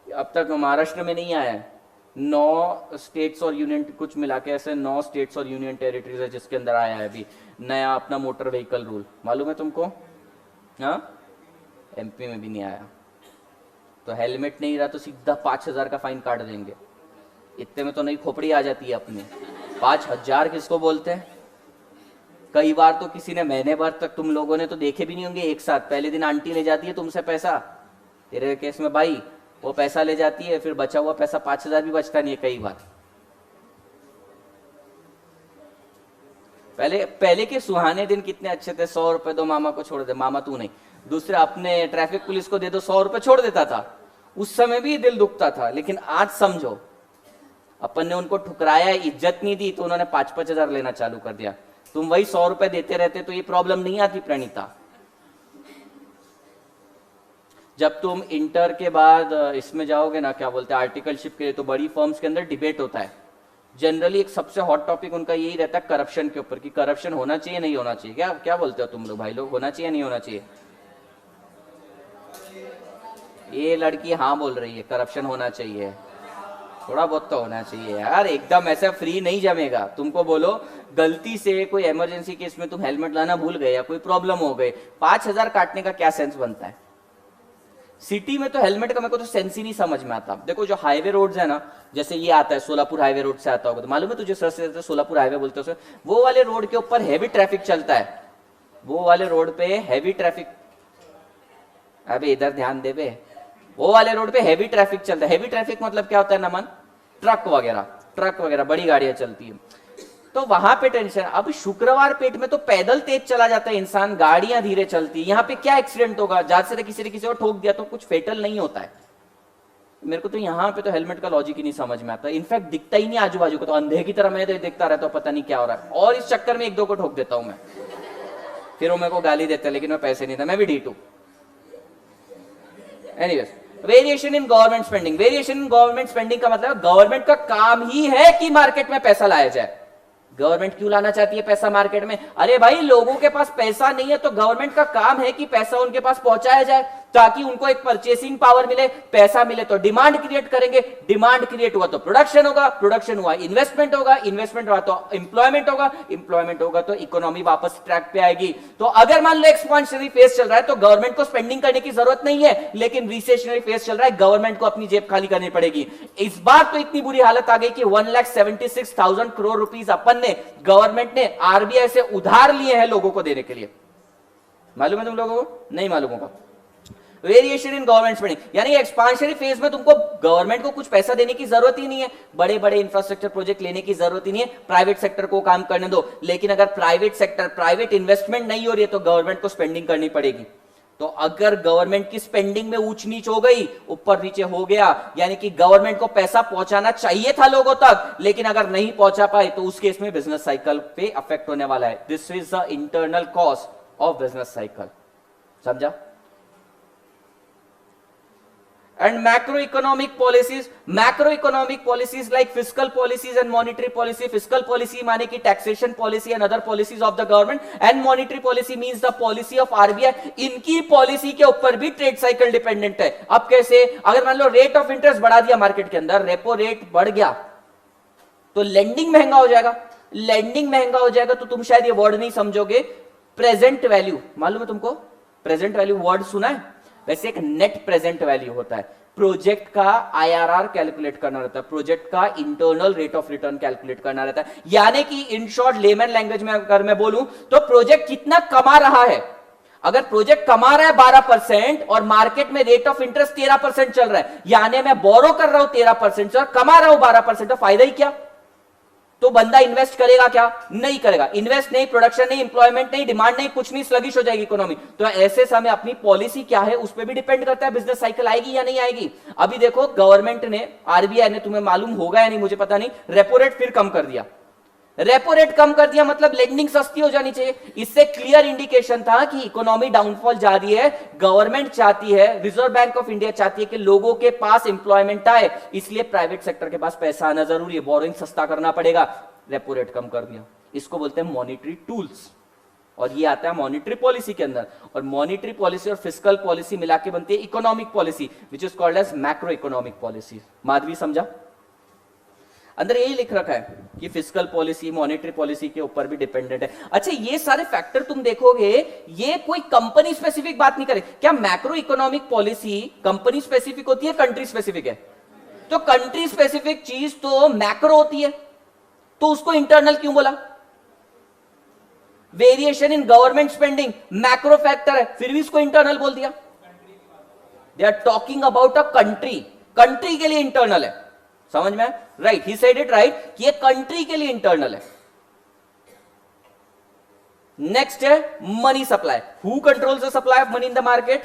अब तक महाराष्ट्र में नहीं आया है। 9 स्टेट्स और यूनियन कुछ मिला के ऐसे 9 स्टेट्स और यूनियन टेरिटरीज है जिसके अंदर आया है अभी नया अपना मोटर व्हीकल रूल। मालूम है तुमको? हाँ, एमपी में भी नहीं आया। तो हेलमेट नहीं रहा तो सीधा 5,000 का फाइन काट देंगे। इतने में तो नहीं खोपड़ी आ जाती है अपनी। 5,000 किसको बोलते हैं? कई बार तो किसी ने महीने भर तक, तुम लोगों ने तो देखे भी नहीं होंगे एक साथ, पहले दिन आंटी ले जाती है तुमसे पैसा, तेरे केस में भाई वो पैसा ले जाती है, फिर बचा हुआ पैसा 5,000 भी बचता नहीं है कई बार। पहले के सुहाने दिन कितने अच्छे थे। 100 रुपए दो मामा को छोड़ दे, मामा तू नहीं, दूसरे अपने ट्रैफिक पुलिस को दे दो, 100 रुपए छोड़ देता था। उस समय भी दिल दुखता था, लेकिन आज समझो अपन ने उनको ठुकराया, इज्जत नहीं दी, तो उन्होंने 5-5 हजार लेना चालू कर दिया। तुम वही 100 रुपए देते रहते तो ये प्रॉब्लम नहीं आती प्रणीता। जब तुम इंटर के बाद इसमें जाओगे ना, क्या बोलते हैं, आर्टिकलशिप के लिए, तो बड़ी फर्म्स के अंदर डिबेट होता है। जनरली एक सबसे हॉट टॉपिक उनका यही रहता है करप्शन के ऊपर, कि करप्शन होना चाहिए नहीं होना चाहिए। क्या क्या बोलते हो तुम लोग भाई लोग, होना चाहिए नहीं होना चाहिए? ये लड़की हाँ बोल रही है, करप्शन होना चाहिए, थोड़ा बहुत तो होना चाहिए यार, एकदम ऐसा फ्री नहीं जमेगा। तुमको बोलो गलती से कोई इमरजेंसी केस में तुम हेलमेट लाना भूल गए या कोई प्रॉब्लम हो गई, 5,000 काटने का क्या सेंस बनता है? सिटी में तो हेलमेट का मेरे को तो सेंस ही नहीं समझ में आता। देखो जो हाईवे रोड्स है ना, जैसे ये आता है सोलापुर हाईवे रोड से आता होगा, तो मालूम है तुझे, सर से सोलापुर हाईवे बोलते हो, वो वाले रोड के ऊपर हैवी ट्रैफिक चलता है, वो वाले रोड पे हैवी ट्रैफिक, अबे इधर ध्यान दे बे, वो वाले रोड पे हैवी ट्रैफिक चलता है। हैवी ट्रैफिक मतलब क्या होता है नमन? ट्रक वगैरह बड़ी गाड़ियां चलती है, तो वहां पे टेंशन। अब शुक्रवार पेट में तो पैदल तेज चला जाता है इंसान, गाड़ियां धीरे चलती है, यहाँ पे क्या एक्सीडेंट होगा? ज्यादा से किसी ने किसी को ठोक दिया तो कुछ फेटल नहीं होता है। मेरे को तो यहाँ पे तो हेलमेट का लॉजिक ही नहीं समझ में आता। इनफैक्ट दिखता ही नहीं आजू बाजू को, तो अंधे की तरह मैं देखता रहता हूँ, पता नहीं क्या हो रहा है, और इस चक्कर में 1-2 को ठोक देता हूं मैं, फिर वो मेरे को गाली देते हैं, लेकिन मैं पैसे नहीं था, मैं भी D2। Anyways, variation in government spending. Variation in government spending का मतलब गवर्नमेंट का काम ही है कि मार्केट में पैसा लाया जाए। गवर्नमेंट क्यों लाना चाहती है पैसा मार्केट में? अरे भाई लोगों के पास पैसा नहीं है, तो गवर्नमेंट का काम है कि पैसा उनके पास पहुंचाया जाए, ताकि उनको एक परचेसिंग पावर मिले। पैसा मिले तो डिमांड क्रिएट करेंगे, डिमांड क्रिएट हुआ तो प्रोडक्शन होगा, प्रोडक्शन हुआ इन्वेस्टमेंट होगा, इन्वेस्टमेंट हुआ तो एम्प्लॉयमेंट होगा, एम्प्लॉयमेंट होगा तो इकोनॉमी वापस ट्रैक पे आएगी। तो अगर मान लो एक्सपांशनरी फेज चल रहा है तो गवर्नमेंट को स्पेंडिंग करने की जरूरत नहीं है, लेकिन रिसेशनरी फेज चल रहा है, गवर्नमेंट को अपनी जेब खाली करनी पड़ेगी। इस बार तो इतनी बुरी हालत आ गई कि 1,76,000 करोड़ रुपीस अपन ने, गवर्नमेंट ने आरबीआई से उधार लिए हैं लोगों को देने के लिए। मालूम है तुम लोगों को? नहीं मालूम होगा। वेरिएशन इन गवर्नमेंट स्पेंडिंग, यानी एक्सपांशनरी फेज में तुमको गवर्नमेंट को कुछ पैसा देने की जरूरत ही नहीं है, बड़े बड़े इंफ्रास्ट्रक्चर प्रोजेक्ट लेने की जरूरत ही नहीं है, प्राइवेट सेक्टर को काम करने दो। लेकिन अगर प्राइवेट इन्वेस्टमेंट नहीं हो रही है तो गवर्नमेंट को स्पेंडिंग करनी पड़ेगी। तो अगर गवर्नमेंट की स्पेंडिंग में ऊंच नीच हो गई, ऊपर नीचे हो गया, यानी कि गवर्नमेंट को पैसा पहुंचाना चाहिए था लोगों तक, लेकिन अगर नहीं पहुंचा पाए, तो उस केस में बिजनेस साइकिल पे अफेक्ट होने वाला है। This is the internal cost of business cycle. समझा? And macroeconomic policies like fiscal policies and monetary policy. Fiscal policy माने कि taxation policy and other policies of the government, and monetary policy means the policy of RBI. इनकी policy के ऊपर भी trade cycle dependent है। अब कैसे? अगर मान लो रेट ऑफ इंटरेस्ट बढ़ा दिया मार्केट के अंदर, रेपो रेट बढ़ गया, तो लेंडिंग महंगा हो जाएगा। लेंडिंग महंगा हो जाएगा तो तुम शायद ये वर्ड नहीं समझोगे, प्रेजेंट वैल्यू। मालूम है तुमको? प्रेजेंट वैल्यू वर्ड सुना है? वैसे एक नेट प्रेजेंट वैल्यू होता है। प्रोजेक्ट का आईआरआर कैलकुलेट करना रहता है, प्रोजेक्ट का internal rate of return calculate करना रहता है। यानी कि इन शॉर्ट लेमन लैंग्वेज में अगर मैं बोलूं तो प्रोजेक्ट कितना कमा रहा है। अगर प्रोजेक्ट कमा रहा है 12% और मार्केट में रेट ऑफ इंटरेस्ट 13% चल रहा है, यानी मैं बोरो कर रहा हूं 13% और कमा रहा हूं 12%, तो फायदा ही क्या? तो बंदा इन्वेस्ट करेगा क्या? नहीं करेगा। इन्वेस्ट नहीं, प्रोडक्शन नहीं, एम्प्लॉयमेंट नहीं, डिमांड नहीं, कुछ नहीं, स्लगिश हो जाएगी इकोनॉमी। तो ऐसे समय अपनी पॉलिसी क्या है उस पर भी डिपेंड करता है, बिजनेस साइकिल आएगी या नहीं आएगी। अभी देखो गवर्नमेंट ने, आरबीआई ने, तुम्हें मालूम होगा या नहीं मुझे पता नहीं, रेपो रेट फिर कम कर दिया। रेपो रेट कम कर दिया मतलब लेंडिंग सस्ती हो जानी चाहिए। इससे क्लियर इंडिकेशन था कि इकोनॉमी डाउनफॉल जा रही है। गवर्नमेंट चाहती है, रिजर्व बैंक ऑफ इंडिया चाहती है कि लोगों के पास एम्प्लॉयमेंट आए, इसलिए प्राइवेट सेक्टर के पास पैसा आना जरूरी है, बोरोइंग सस्ता करना पड़ेगा। रेपो रेट कम कर दिया। इसको बोलते हैं मॉनिटरी टूल्स, और ये आता है मॉनिटरी पॉलिसी के अंदर। और मॉनिटरी पॉलिसी और फिस्कल पॉलिसी मिला के बनती है economic policy, which is called as macro economic policy. Madhavi समझा? अंदर यही लिख रखा है कि फिस्कल पॉलिसी मॉनेटरी पॉलिसी के ऊपर भी डिपेंडेंट है। अच्छा, ये सारे फैक्टर तुम देखोगे, ये कोई कंपनी स्पेसिफिक बात नहीं करे। क्या macro economic policy company specific होती है, कंट्री स्पेसिफिक है? तो कंट्री स्पेसिफिक चीज तो मैक्रो होती है, तो उसको इंटरनल क्यों बोला? Variation in government spending macro factor है, फिर भी इसको इंटरनल बोल दिया। They are talking about a country, country के लिए इंटरनल है। समझ में? Right, he said it right कि ये कंट्री के लिए इंटरनल है। नेक्स्ट है money supply. Who controls the supply of money in the market?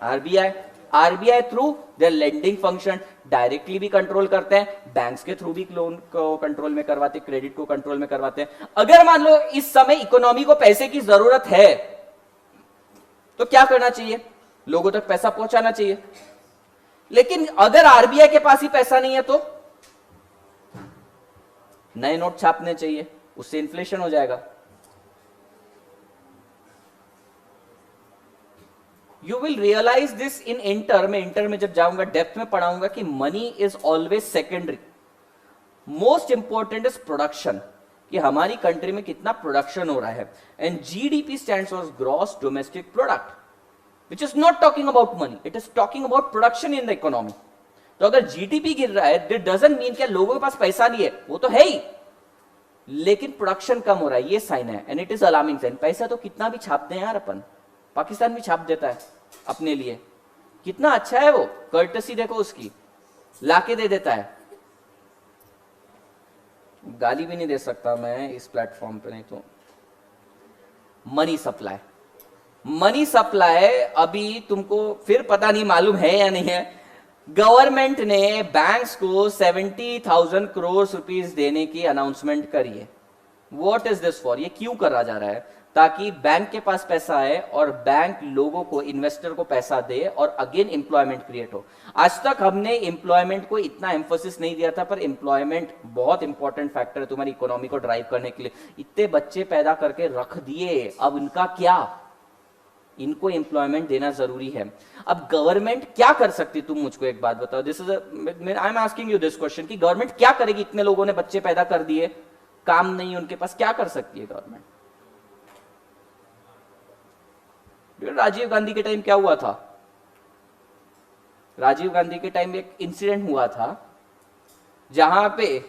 RBI. RBI through their lending function directly भी कंट्रोल करते हैं, बैंक्स के थ्रू भी लोन को कंट्रोल में करवाते हैं, क्रेडिट को कंट्रोल में करवाते हैं। अगर मान लो इस समय इकोनॉमी को पैसे की जरूरत है तो क्या करना चाहिए? लोगों तक पैसा पहुंचाना चाहिए। लेकिन अगर आरबीआई के पास ही पैसा नहीं है तो नए नोट छापने चाहिए, उससे इन्फ्लेशन हो जाएगा। You will realise this in inter में जब जाऊंगा डेप्थ में पढ़ाऊंगा कि money is always secondary, most important is production, कि हमारी कंट्री में कितना प्रोडक्शन हो रहा है। And GDP stands for gross domestic product, which is not talking about money, it is talking about production in the economy। तो अगर GDP गिर रहा है, that doesn't mean कि लोगों के पास पैसा नहीं है, वो तो है ही, लेकिन प्रोडक्शन कम हो रहा है, ये साइन है। And it is alarming sign. पैसा तो कितना भी छापते हैं यार अपन, पाकिस्तान भी छाप देता है अपने लिए, कितना अच्छा है वो, कर्टसी देखो उसकी, लाके दे देता है। गाली भी नहीं दे सकता मैं इस प्लेटफॉर्म पे, नहीं तो। मनी सप्लाई, मनी सप्लाई अभी तुमको फिर पता नहीं मालूम है या नहीं है, गवर्नमेंट ने बैंक्स को 70,000 करोड़ रुपीस देने की अनाउंसमेंट करी है। What is this for? ये क्यों करा जा रहा है? ताकि बैंक के पास पैसा आए और बैंक लोगों को, इन्वेस्टर को पैसा दे और अगेन एम्प्लॉयमेंट क्रिएट हो। आज तक हमने एम्प्लॉयमेंट को इतना एम्फोसिस नहीं दिया था, पर एम्प्लॉयमेंट बहुत इंपॉर्टेंट फैक्टर है तुम्हारी इकोनॉमी को ड्राइव करने के लिए। इतने बच्चे पैदा करके रख दिए, अब इनका क्या? इनको एम्प्लॉयमेंट देना जरूरी है। अब गवर्नमेंट क्या कर सकती? तुम मुझको एक बात बताओ। This is I am asking you this question कि गवर्नमेंट क्या करेगी? इतने लोगों ने बच्चे पैदा कर दिए, काम नहीं उनके पास, क्या कर सकती है गवर्नमेंट? राजीव गांधी के टाइम क्या हुआ था? राजीव गांधी के टाइम एक इंसिडेंट हुआ था जहां पे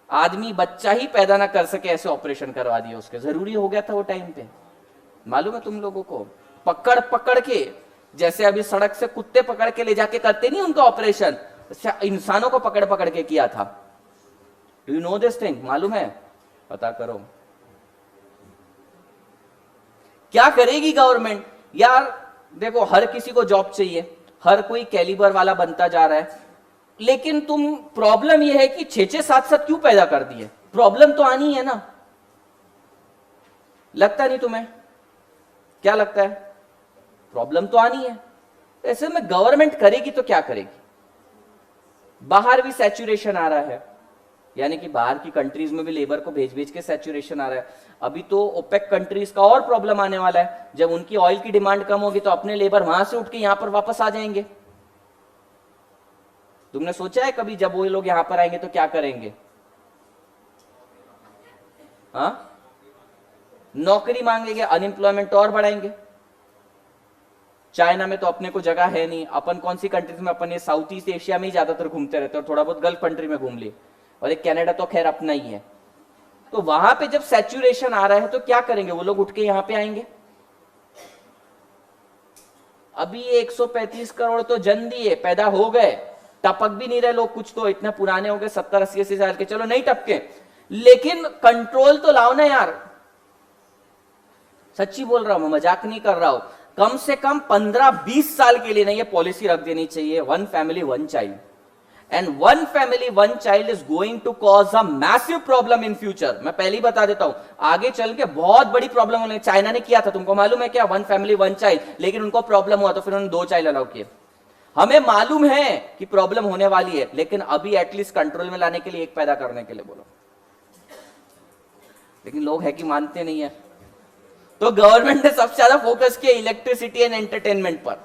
आदमी बच्चा ही पैदा ना कर सके ऐसे ऑपरेशन करवा दिए उसके। जरूरी हो गया था वो टाइम पे, मालूम है तुम लोगों को? पकड़ पकड़ के, जैसे अभी सड़क से कुत्ते पकड़ के ले जाके करते नहीं उनका ऑपरेशन, इंसानों को पकड़ पकड़ के किया था। Do you know this thing? मालूम है? पता करो। क्या करेगी गवर्नमेंट? यार देखो, हर किसी को जॉब चाहिए, हर कोई कैलिबर वाला बनता जा रहा है, लेकिन तुम, प्रॉब्लम यह है कि 6-6 7-7 क्यों पैदा कर दिए? प्रॉब्लम तो आनी है ना, लगता नहीं तुम्हें? क्या लगता है? प्रॉब्लम तो आनी है। ऐसे में गवर्नमेंट करेगी तो क्या करेगी? बाहर भी सैचुरेशन आ रहा है, यानी कि बाहर की कंट्रीज में भी लेबर को भेज भेज के सैचुरेशन आ रहा है। अभी तो ओपेक कंट्रीज का और प्रॉब्लम आने वाला है, जब उनकी ऑयल की डिमांड कम होगी तो अपने लेबर वहां से उठ के यहां पर वापस आ जाएंगे। तुमने सोचा है कभी जब वो लोग यहां पर आएंगे तो क्या करेंगे? हाँ, नौकरी मांगेंगे, अनएम्प्लॉयमेंट और बढ़ाएंगे। चाइना में तो अपने को जगह है नहीं, अपन कौन सी कंट्रीज में, अपन ये साउथ ईस्ट एशिया में ही ज्यादातर घूमते रहते हैं, और थोड़ा बहुत गल्फ कंट्री में घूम लिए, और एक कनाडा तो खैर अपना ही है। तो वहां पे जब सैचुरेशन आ रहा है तो क्या करेंगे? वो लोग उठ के यहां पे आएंगे। अभी 135 करोड़ तो जन दिए, पैदा हो गए, टपक भी नहीं रहे लोग, कुछ तो इतने पुराने हो गए 70-80 साल के, चलो नहीं टपके, लेकिन कंट्रोल तो लाओ ना यार। सच्ची बोल रहा हूं मैं, मजाक नहीं कर रहा हूं। कम से कम 15-20 साल के लिए ना ये पॉलिसी रख देनी चाहिए, 1 family 1 child, and 1 family 1 child is going to cause a massive problem in future. मैं पहले ही बता देता हूं, आगे चल के बहुत बड़ी प्रॉब्लम होने। चाइना ने किया था, तुमको मालूम है क्या, 1 फैमिली 1 चाइल्ड, लेकिन उनको प्रॉब्लम हुआ तो फिर उन्होंने 2 चाइल्ड अलाउ किए। हमें मालूम है कि प्रॉब्लम होने वाली है, लेकिन अभी एटलीस्ट कंट्रोल में लाने के लिए 1 पैदा करने के लिए बोलो, लेकिन लोग है कि मानते नहीं है। तो गवर्नमेंट ने सबसे ज्यादा फोकस किया इलेक्ट्रिसिटी एंड एंटरटेनमेंट पर।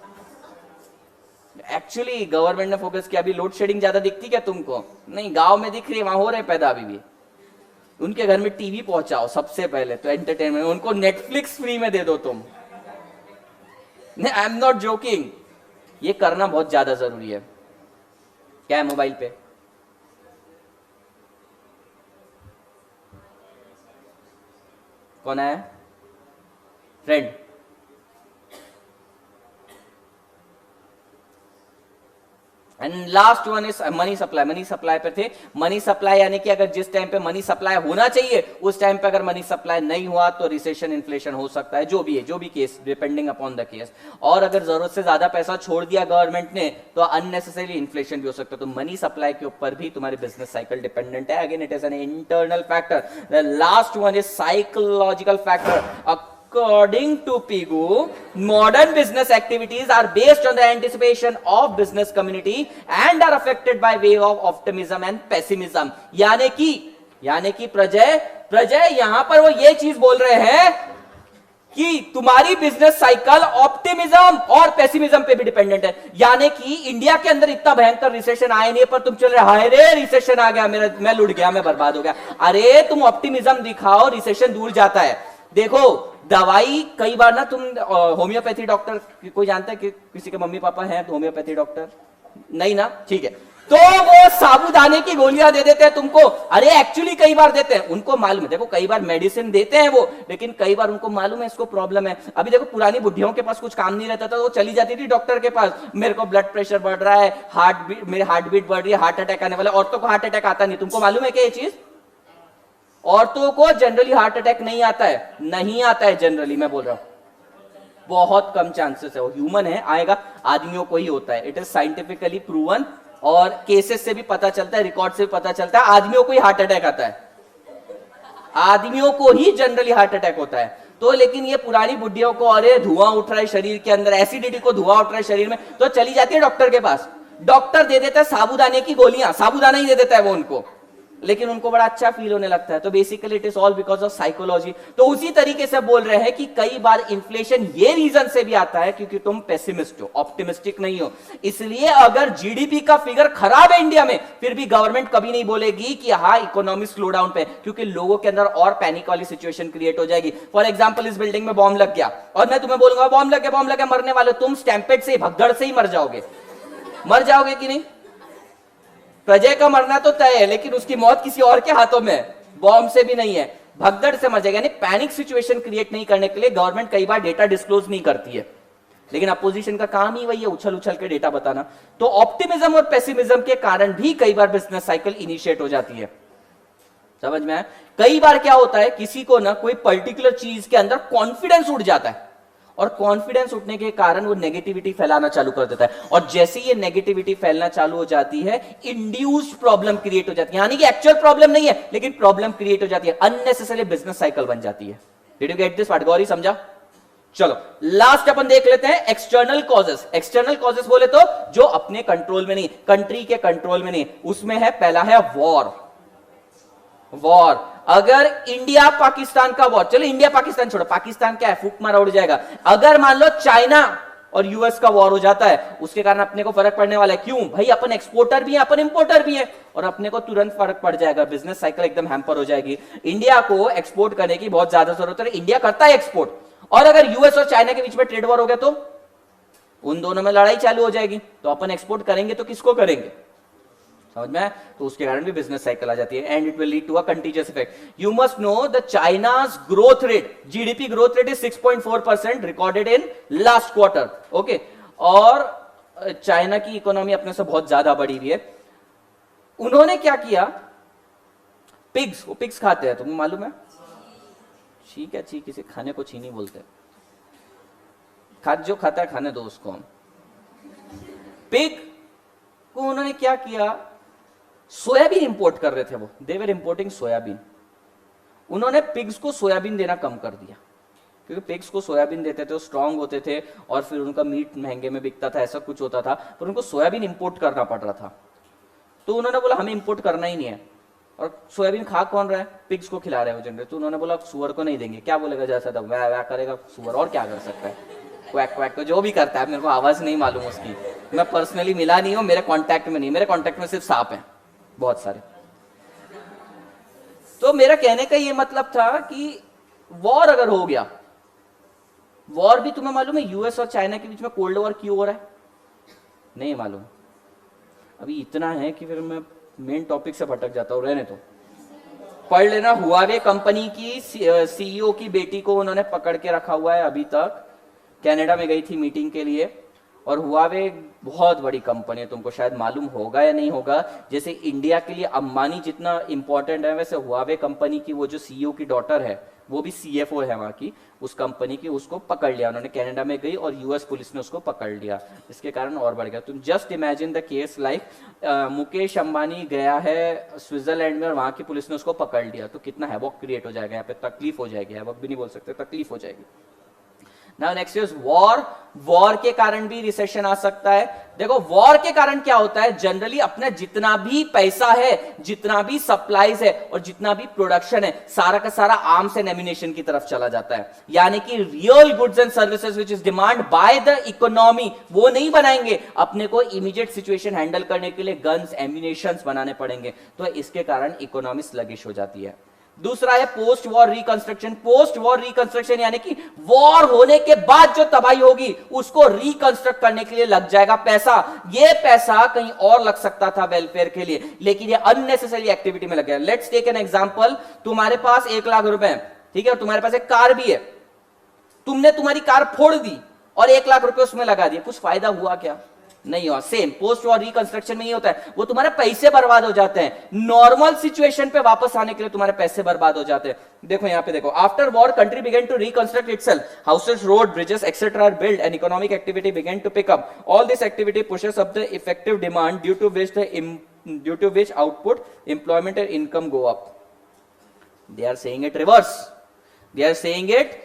एक्चुअली गवर्नमेंट ने फोकस किया, अभी लोड शेडिंग ज्यादा दिखती क्या तुमको? नहीं, गांव में दिख रही है, वहां हो रहे पैदा अभी भी। उनके घर में टीवी पहुंचाओ सबसे पहले तो, एंटरटेनमेंट, उनको नेटफ्लिक्स फ्री में दे दो तुम। आई एम नॉट जोकिंग, ये करना बहुत ज्यादा जरूरी है। क्या है मोबाइल पे? कौन है friend? And last one is money supply. Money supply पे थे। मनी सप्लाई यानी कि अगर जिस टाइम पे मनी सप्लाई होना चाहिए उस टाइम पे अगर मनी सप्लाई नहीं हुआ तो रिसेशन, इन्फ्लेशन हो सकता है, जो भी है, जो भी case, depending upon the case. और अगर जरूरत से ज्यादा पैसा छोड़ दिया गवर्नमेंट ने तो अननेसेसरी इन्फ्लेशन भी हो सकता है। तो मनी सप्लाई के ऊपर भी तुम्हारी बिजनेस साइकिल डिपेंडेंट है। Again it is an internal factor. The last one is psychological factor. According to Pigou, modern business activities are based on the anticipation of business community and are affected by wave of optimism and pessimism. यानी कि प्रजय यहां पर वो ये चीज बोल रहे हैं कि तुम्हारी बिजनेस साइकिल ऑप्टिमिज्म और पेसिमिज्म पे भी डिपेंडेंट है। यानी कि इंडिया के अंदर इतना भयंकर रिसेशन आया नहीं, पर तुम चल रहे हाय रे रिसेशन आ गया, मेरा मैं लुट गया, मैं बर्बाद हो गया। अरे तुम ऑप्टिमिज्म दिखाओ, रिसेशन दूर जाता है। देखो दवाई कई बार ना, तुम होम्योपैथी डॉक्टर कोई जानता है कि किसी के मम्मी पापा हैं तो होम्योपैथी डॉक्टर? नहीं ना, ठीक है। तो वो साबूदाने की गोलियां दे देते हैं तुमको। अरे एक्चुअली कई बार देते हैं, उनको मालूम है। देखो कई बार मेडिसिन देते हैं वो, लेकिन कई बार उनको मालूम है इसको प्रॉब्लम है। अभी देखो पुरानी बुढ़ियों के पास कुछ काम नहीं रहता था, वो चली जाती थी डॉक्टर के पास, मेरे को ब्लड प्रेशर बढ़ रहा है, मेरी हार्ट बीट बढ़ रही है, हार्ट अटैक आने वाला। औरतों को हार्ट अटैक आता नहीं, तुमको मालूम है क्या ये चीज? औरतों को जनरली हार्ट अटैक नहीं आता है, नहीं आता है जनरली, मैं बोल रहा हूं बहुत कम चांसेस है। वो ह्यूमन है, आएगा, आदमियों को ही होता है। इट इज साइंटिफिकली प्रूवन और केसेस से भी पता चलता है, रिकॉर्ड से भी पता चलता है, आदमियों को ही हार्ट अटैक आता है, आदमियों को ही जनरली हार्ट अटैक होता है। तो लेकिन ये पुरानी बुढ़ियों को, अरे धुआं उठ रहा है शरीर के अंदर, एसिडिटी को धुआं उठ रहा है शरीर में, तो चली जाती है डॉक्टर के पास। डॉक्टर दे देता है साबूदाने की गोलियां, साबूदाना ही दे देता है वो उनको, लेकिन उनको बड़ा अच्छा फील होने लगता है। तो basically it is all because of psychology. तो उसी तरीके से बोल रहे हैं कि कई बार इन्फ्लेशन ये रीजन से भी आता है क्योंकि तुम पेसिमिस्ट हो, ऑप्टिमिस्टिक नहीं हो। इसलिए अगर जीडीपी का फिगर खराब है इंडिया में, फिर भी गवर्नमेंट कभी नहीं बोलेगी कि हाँ इकोनॉमिक स्लो डाउन पे, क्योंकि लोगों के अंदर और पैनिक वाली सिचुएशन क्रिएट हो जाएगी। फॉर एग्जाम्पल, इस बिल्डिंग में बॉम्ब लग गया और मैं तुम्हें बोलूंगा बॉम्ब लग गया, मरने वाले, तुम स्टैम्पेड से, भगदड़ से ही मर जाओगे। मर जाओगे कि नहीं? प्रजय का मरना तो तय है, लेकिन उसकी मौत किसी और के हाथों में है, बॉम्ब से भी नहीं है, भगदड़ से मर जाएगा। यानी पैनिक सिचुएशन क्रिएट नहीं करने के लिए गवर्नमेंट कई बार डेटा डिस्क्लोज नहीं करती है, लेकिन अपोजिशन का काम ही वही है, उछल उछल के डेटा बताना। तो ऑप्टिमिज्म और पेसिमिज्म के कारण भी कई बार बिजनेस साइकिल इनिशिएट हो जाती है। समझ में आया? कई बार क्या होता है, किसी को ना कोई पर्टिकुलर चीज के अंदर कॉन्फिडेंस उठ जाता है, और कॉन्फिडेंस उठने के कारण वो नेगेटिविटी फैलाना चालू कर देता है, और जैसे ये नेगेटिविटी फैलना चालू हो जाती है, इंड्यूस्ड प्रॉब्लम क्रिएट हो जाती है। यानी कि एक्चुअल प्रॉब्लम नहीं है, लेकिन प्रॉब्लम क्रिएट हो जाती है, अननेसेसरी बिजनेस साइकिल बन जाती है। Did you get this part? Gauri समझा? चलो लास्ट अपन देख लेते हैं एक्सटर्नल कॉजेस। एक्सटर्नल कॉजेस बोले तो जो अपने कंट्रोल में नहीं, कंट्री के कंट्रोल में नहीं, उसमें है पहला है वॉर। वॉर, अगर इंडिया पाकिस्तान का वॉर, चलो इंडिया पाकिस्तान छोड़ो, पाकिस्तान क्या है, फूक मारा उड़ जाएगा। अगर मान लो चाइना और यूएस का वॉर हो जाता है, उसके कारण अपने को फर्क पड़ने वाला है। क्यों भाई? अपन एक्सपोर्टर भी है, अपन इंपोर्टर भी है, और अपने को तुरंत फर्क पड़ जाएगा, बिजनेस साइकिल एकदम हैम्पर हो जाएगी। इंडिया को एक्सपोर्ट करने की बहुत ज्यादा जरूरत है, इंडिया करता है एक्सपोर्ट, और अगर यूएस और चाइना के बीच में ट्रेड वॉर हो गया तो उन दोनों में लड़ाई चालू हो जाएगी। तो अपन एक्सपोर्ट करेंगे तो किसको करेंगे? समझ में? तो उसके कारण भी बिजनेस साइकिल आ जाती है, and it will lead to a contagious effect. You must know the China's growth rate, GDP growth rate is 6.4% recorded in last quarter. Okay, और चाइना की इकोनॉमी अपने से बहुत ज्यादा बढ़ी हुई है। उन्होंने क्या किया, पिग्स, वो पिग्स खाते हैं, तुम्हें मालूम है? ठीक है, ठीक, किसी खाने को चीनी बोलते हैं, जो खाता है खाने दो उसको हम। पिग को उन्होंने क्या किया, सोयाबीन इंपोर्ट कर रहे थे वो, दे वर इंपोर्टिंग सोयाबीन। उन्होंने पिग्स को सोयाबीन देना कम कर दिया, क्योंकि पिग्स को सोयाबीन देते थे, वो स्ट्रांग होते थे और फिर उनका मीट महंगे में बिकता था, ऐसा कुछ होता था, पर उनको सोयाबीन इंपोर्ट करना पड़ रहा था। तो उन्होंने बोला हमें इंपोर्ट करना ही नहीं है, और सोयाबीन खा कौन रहा है, पिग्स को खिला रहे हो जनरल। तो उन्होंने बोला सुअर को नहीं देंगे, क्या बोलेगा, जैसा था वह वह करेगा सुअर, और क्या कर सकता है, क्वैक क्वैक, तो जो भी करता है, मेरे को आवाज नहीं मालूम उसकी, मैं पर्सनली मिला नहीं हूं, मेरे कांटेक्ट में नहीं, मेरे कांटेक्ट में सिर्फ सांप हैं बहुत सारे। तो मेरा कहने का ये मतलब था कि वॉर अगर हो गया, वॉर भी तुम्हें मालूम है यूएस और चाइना के बीच में कोल्ड वॉर क्यों हो रहा है, नहीं मालूम? अभी इतना है कि फिर मैं मेन टॉपिक से भटक जाता हूं, रहने तो पढ़ लेना। हुआवे कंपनी की सीईओ की बेटी को उन्होंने पकड़ के रखा हुआ है अभी तक, कनाडा में गई थी मीटिंग के लिए। और हुआवे बहुत बड़ी कंपनी है, तुमको शायद मालूम होगा या नहीं होगा, जैसे इंडिया के लिए अंबानी जितना इंपॉर्टेंट है, वैसे हुआवे कंपनी की वो जो सीईओ की डॉटर है, वो भी सीएफओ है वहां की, उस कंपनी की, उसको पकड़ लिया उन्होंने, कनाडा में गई और यूएस पुलिस ने उसको पकड़ लिया, इसके कारण और बढ़ गया। तुम just imagine the case like Mukesh Ambani गया है स्विट्जरलैंड में और वहां की पुलिस ने उसको पकड़ लिया, तो कितना हैवॉक क्रिएट हो जाएगा, यहाँ पे तकलीफ हो जाएगी, हैवॉक भी नहीं बोल सकते, तकलीफ हो जाएगी। Now next is war. War के कारण भी रिसेशन आ सकता है। देखो वॉर के कारण क्या होता है, जनरली अपना जितना भी पैसा है, जितना भी सप्लाईज है और जितना भी प्रोडक्शन है, सारा का सारा आर्म्स एंड एम्यूनेशन की तरफ चला जाता है। यानी कि real goods and services which is demand by the economy, वो नहीं बनाएंगे, अपने को इमीडिएट सिचुएशन हैंडल करने के लिए गन्स एम्यूनेशन बनाने पड़ेंगे, तो इसके कारण इकोनॉमी स्लगिश हो जाती है। दूसरा है post war reconstruction. Post war reconstruction यानी कि वॉर होने के बाद जो तबाही होगी उसको रिकंस्ट्रक्ट करने के लिए लग जाएगा पैसा। ये पैसा कहीं और लग सकता था वेलफेयर के लिए, लेकिन ये अननेसेसरी एक्टिविटी में लग गया। लेट्स टेक एन एग्जांपल, तुम्हारे पास 1 लाख रुपए है, ठीक है, और तुम्हारे पास एक कार भी है, तुमने तुम्हारी कार फोड़ दी और 1 लाख रुपए उसमें लगा दिए, कुछ फायदा हुआ क्या? नहीं हुआ। सेम पोस्ट वॉर रिकंस्ट्रक्शन में ये होता है, वो तुम्हारे पैसे बर्बाद हो जाते हैं, नॉर्मल सिचुएशन पे वापस आने के लिए तुम्हारे पैसे बर्बाद हो जाते हैं। देखो यहां पे देखो, after war country began to reconstruct itself, houses, road, bridges etcetera are build and economic activity began to pick up. All this activity pushes up the effective demand due to which output, employment and income go up. They are saying it reverse, they are saying it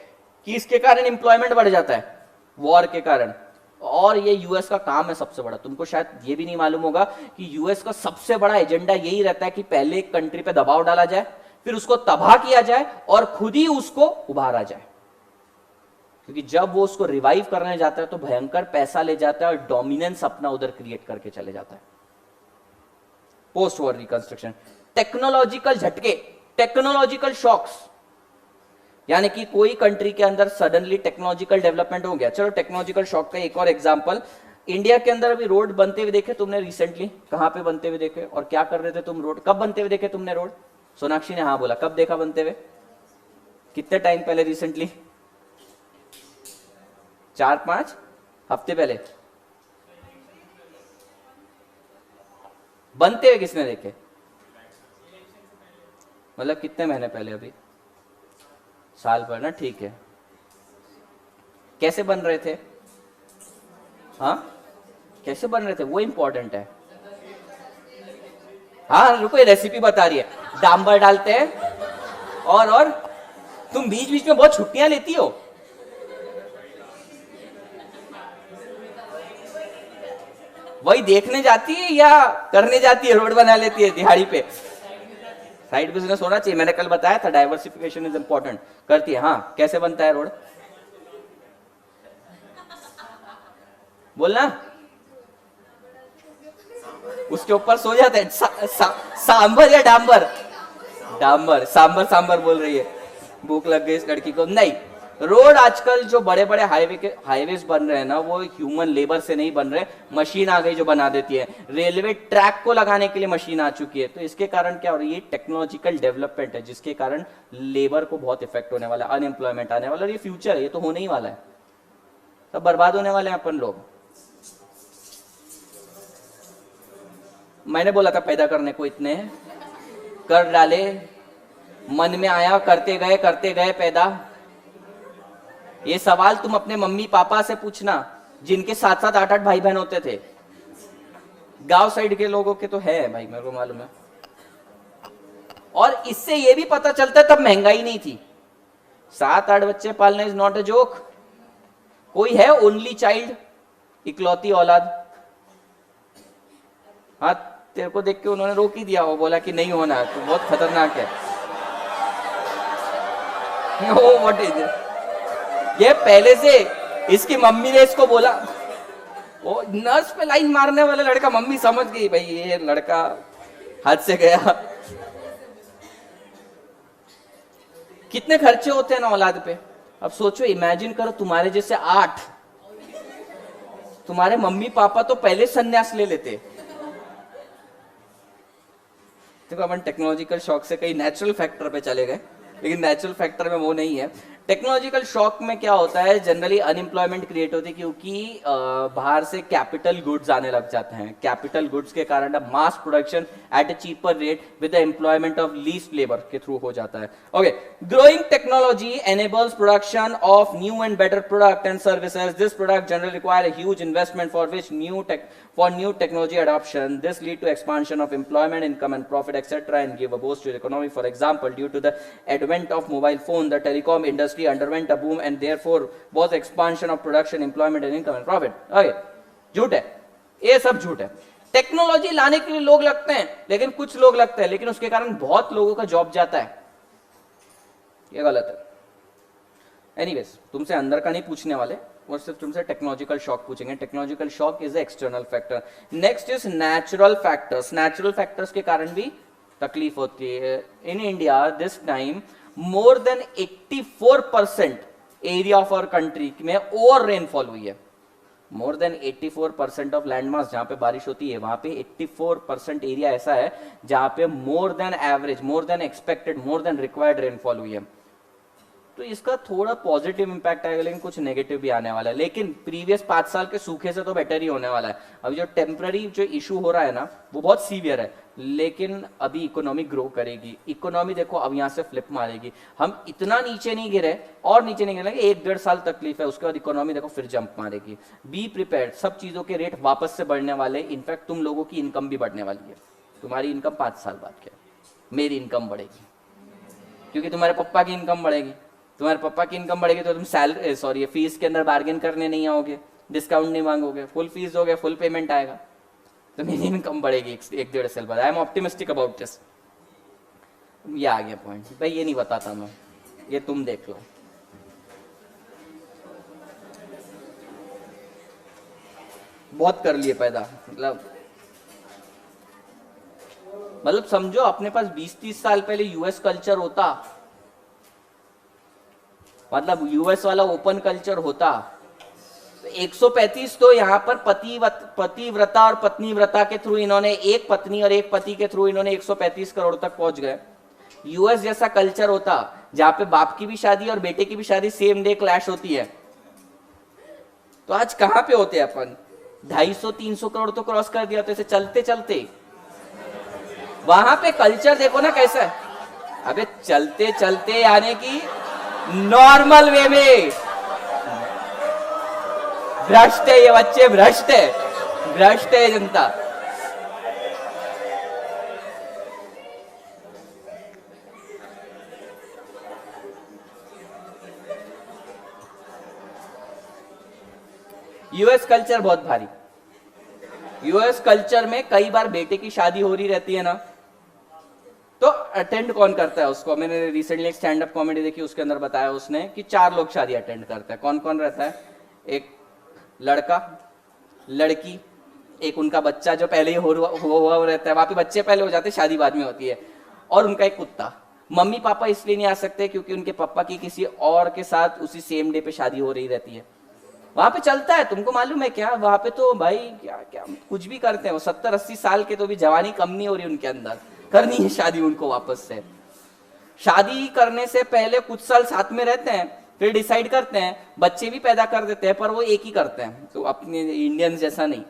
कि इसके कारण employment बढ़ जाता है war के कारण। और ये यूएस का काम है सबसे बड़ा, तुमको शायद ये भी नहीं मालूम होगा कि यूएस का सबसे बड़ा एजेंडा यही रहता है कि पहले एक कंट्री पे दबाव डाला जाए, फिर उसको तबाह किया जाए और खुद ही उसको उभारा जाए, क्योंकि जब वो उसको रिवाइव करने जाता है तो भयंकर पैसा ले जाता है और डोमिनेंस अपना उधर क्रिएट करके चले जाता है। पोस्ट वॉर रिकंस्ट्रक्शन, टेक्नोलॉजिकल झटके, टेक्नोलॉजिकल शॉक्स, यानी कि कोई कंट्री के अंदर सडनली टेक्नोलॉजिकल डेवलपमेंट हो गया। चलो टेक्नोलॉजिकल शॉक का एक और एग्जांपल, इंडिया के अंदर अभी रोड बनते हुए देखे तुमने रिसेंटली, कहां पे बनते हुए देखे और क्या कर रहे थे तुम? रोड कब बनते हुए देखे तुमने रोड? सोनाक्षी ने हाँ बोला, कब देखा बनते हुए? कितने टाइम पहले? रिसेंटली 4-5 हफ्ते पहले बनते हुए किसने देखे? मतलब कितने महीने पहले? अभी साल भर ना, ठीक है। कैसे बन रहे थे? हाँ कैसे बन रहे थे वो इंपॉर्टेंट है। हाँ रुको, ये रेसिपी बता रही है, डांबर डालते हैं और तुम बीच बीच में बहुत छुट्टियां लेती हो। वही देखने जाती है या करने जाती है? रोड बना लेती है दिहाड़ी पे। साइड बिजनेस होना चाहिए, मैंने कल बताया था डाइवर्सिफिकेशन इज इंपॉर्टेंट। करती है। हाँ कैसे बनता है रोड? बोलना। उसके ऊपर सो जाते हैं। सांबर या डांबर? डांबर। सांबर सांबर बोल रही है, भूख लग गई इस लड़की को। नहीं, रोड आजकल जो बड़े बड़े हाईवेज बन रहे हैं ना, वो ह्यूमन लेबर से नहीं बन रहे, मशीन आ गई जो बना देती है। रेलवे ट्रैक को लगाने के लिए मशीन आ चुकी है। तो इसके कारण क्या हो रही है? टेक्नोलॉजिकल डेवलपमेंट है, जिसके कारण लेबर को बहुत इफेक्ट होने वाला है, अनएम्प्लॉयमेंट आने वाला है। ये फ्यूचर है, ये तो होने ही वाला है, सब बर्बाद होने वाले हैं अपन लोग। मैंने बोला था पैदा करने को, इतने कर डाले, मन में आया, करते गए पैदा। ये सवाल तुम अपने मम्मी पापा से पूछना जिनके 7-7 8-8 भाई बहन होते थे। गांव साइड के लोगों के तो है भाई, मेरे को मालूम है। और इससे ये भी पता चलता है तब महंगाई नहीं थी। 7-8 बच्चे पालना इज नॉट अ जोक। कोई है ओनली चाइल्ड, इकलौती औलाद? हाँ, तेरे को देख के उन्होंने रोक ही दिया, वो बोला कि नहीं होना, तो बहुत खतरनाक है। Oh what is it? ये पहले से इसकी मम्मी ने इसको बोला, वो नर्स पे लाइन मारने वाला लड़का, मम्मी समझ गई भाई ये लड़का हाथ से गया। कितने खर्चे होते हैं ना औलाद पे। अब सोचो, इमेजिन करो तुम्हारे जैसे 8, तुम्हारे मम्मी पापा तो पहले संन्यास ले लेते। देखो अपन टेक्नोलॉजिकल शॉक से कई नेचुरल फैक्टर पे चले गए, लेकिन नेचुरल फैक्टर में वो नहीं है। टेक्नोलॉजिकल शॉक में क्या होता है, जनरली अनएम्प्लॉयमेंट क्रिएट होती है, क्योंकि बाहर से कैपिटल गुड्स आने लग जाते हैं। कैपिटल गुड्स के कारण mass production at a cheaper rate with the employment of least labour के थ्रू हो जाता है। Okay, growing technology enables production of new and better product and services. This product generally require a huge investment for which new technology adoption. This lead to expansion of employment, income and profit, etc., and give a boost to the economy. For example, due to the advent of mobile phone, the telecom industry underwent a boom and therefore was expansion of production, employment and income and profit. Okay, झूठ है, ये सब झूठ है। Technology लाने के लिए लोग लगते हैं, लेकिन कुछ लोग लगते हैं, लेकिन उसके कारण बहुत लोगों का जॉब जाता है, ये गलत है। एनीवेज, तुमसे अंदर का नहीं पूछने वाले, और सिर्फ तुमसे टेक्नोलॉजिकल शॉक पूछेंगे। Technological shock is external factor. Next is natural factors. Natural factors के कारण भी तकलीफ होती है। In India this time more than 84% area of our country में ओवर रेनफॉल हुई है। More than 84% of land mass जहां पे बारिश होती है, वहां पे 84% एरिया ऐसा है जहां पे more than average, more than expected, more than required rainfall हुई है। तो इसका थोड़ा पॉजिटिव इंपैक्ट आएगा, लेकिन कुछ नेगेटिव भी आने वाला है। लेकिन प्रीवियस 5 साल के सूखे से तो बेटर ही होने वाला है। अभी जो टेम्पररी जो इशू हो रहा है ना, वो बहुत सीवियर है, लेकिन अभी इकोनॉमी ग्रो करेगी। इकोनॉमी देखो अब यहां से फ्लिप मारेगी। हम इतना नीचे नहीं गिरे और नीचे नहीं गिरेंगे, 1-1.5 साल तकलीफ है, उसके बाद इकोनॉमी देखो फिर जंप मारेगी। बी प्रिपेयर्ड, सब चीजों के रेट वापस से बढ़ने वाले। इनफैक्ट तुम लोगों की इनकम भी बढ़ने वाली है। तुम्हारी इनकम 5 साल बाद क्या, मेरी इनकम बढ़ेगी, क्योंकि तुम्हारे पप्पा की इनकम बढ़ेगी। तुम्हारे पापा की इनकम बढ़ेगी तो तुम सैलरी फीस के अंदर बार्गेन करने नहीं आओगे, डिस्काउंट नहीं मांगोगे, फुल फीस दोगे, फुल पेमेंट आएगा, तो मेरी इनकम बढ़ेगी 1-1.5 साल बाद। I am optimistic about this. ये आ गया पॉइंट भाई, ये नहीं बताता मैं, ये तुम देख लो। बहुत कर लिए पैदा, मतलब समझो अपने पास 20-30 साल पहले यूएस कल्चर होता, मतलब यूएस वाला ओपन कल्चर होता, 135 तो यहाँ पर पतिव्रता और पत्नीव्रता के थ्रू इन्होंने, एक पत्नी और एक पति के थ्रू इन्होंने 135 करोड़ तक पहुंच गए। यूएस जैसा कल्चर होता जहां पे बाप की भी शादी और बेटे की भी शादी सेम डे क्लैश होती है, तो आज कहां पे होते अपन? 250-300 करोड़ तो क्रॉस कर दिया, तो इसे चलते चलते वहां पे कल्चर देखो ना कैसा है। अबे चलते चलते यानी कि नॉर्मल वे में। भ्रष्ट है ये बच्चे, भ्रष्ट है, भ्रष्ट है जनता। यूएस कल्चर बहुत भारी। यूएस कल्चर में कई बार बेटे की शादी हो रही रहती है ना, तो अटेंड कौन करता है उसको? मैंने रिसेंटली एक स्टैंड अप कॉमेडी देखी, उसके अंदर बताया उसने कि 4 लोग शादी अटेंड करते हैं। कौन कौन रहता है? एक लड़का, लड़की, एक उनका बच्चा जो पहले ही हुआ रहता है, वहां पे बच्चे पहले हो जाते हैं, शादी बाद में होती है, और उनका एक कुत्ता। मम्मी पापा इसलिए नहीं आ सकते क्योंकि उनके पापा की किसी और के साथ उसी सेम डे पे शादी हो रही रहती है। वहां पे चलता है, तुमको मालूम है क्या? वहां पे तो भाई क्या क्या कुछ भी करते हैं वो। 70-80 साल के तो भी जवानी कम नहीं हो रही उनके अंदर, करनी है शादी उनको वापस से। शादी करने से पहले कुछ साल साथ में रहते हैं, फिर डिसाइड करते हैं, बच्चे भी पैदा कर देते हैं, पर वो एक ही करते हैं। तो अपने इंडियंस जैसा नहीं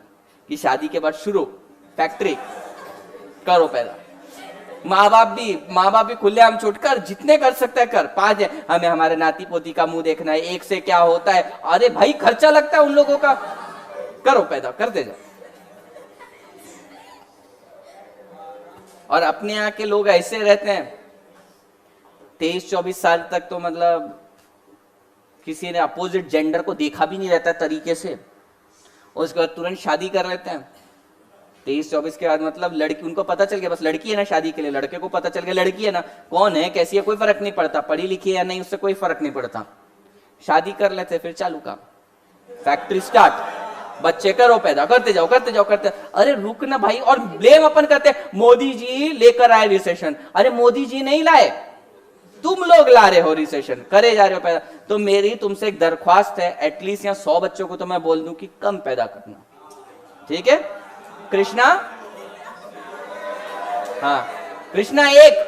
कि शादी के बाद शुरू फैक्ट्री, करो पैदा। माँ बाप भी खुलेआम छुटकर जितने कर सकता है कर। 5 है, हमें हमारे नाती पोती का मुंह देखना है, 1 से क्या होता है, अरे भाई खर्चा लगता है उन लोगों का, करो पैदा, करते जाओ। और अपने यहाँ के लोग ऐसे रहते हैं 23-24 साल तक, तो मतलब किसी ने अपोजिट जेंडर को देखा भी नहीं रहता तरीके से, उसके बाद तुरंत शादी कर लेते हैं। 23-24 के बाद मतलब लड़की, उनको पता चल गया बस लड़की है ना शादी के लिए, लड़के को पता चल गया लड़की है ना, कौन है कैसी है कोई फर्क नहीं पड़ता, पढ़ी लिखी है या नहीं उससे कोई फर्क नहीं पड़ता, शादी कर लेते, फिर चालू काम, फैक्ट्री स्टार्ट, बच्चे करो पैदा, करते जाओ करते जाओ करते। अरे रुक ना भाई, और ब्लेम अपन करते मोदी जी लेकर आए रिसेशन, अरे मोदी जी नहीं लाए, तुम लोग ला रहे हो रिसेशन, करे जा रहे हो पैदा। तो मेरी तुमसे एक दरख्वास्त है, एटलीस्ट यहाँ 100 बच्चों को तो मैं बोल दूं कि कम पैदा करना, ठीक है? कृष्णा, हाँ कृष्णा 1,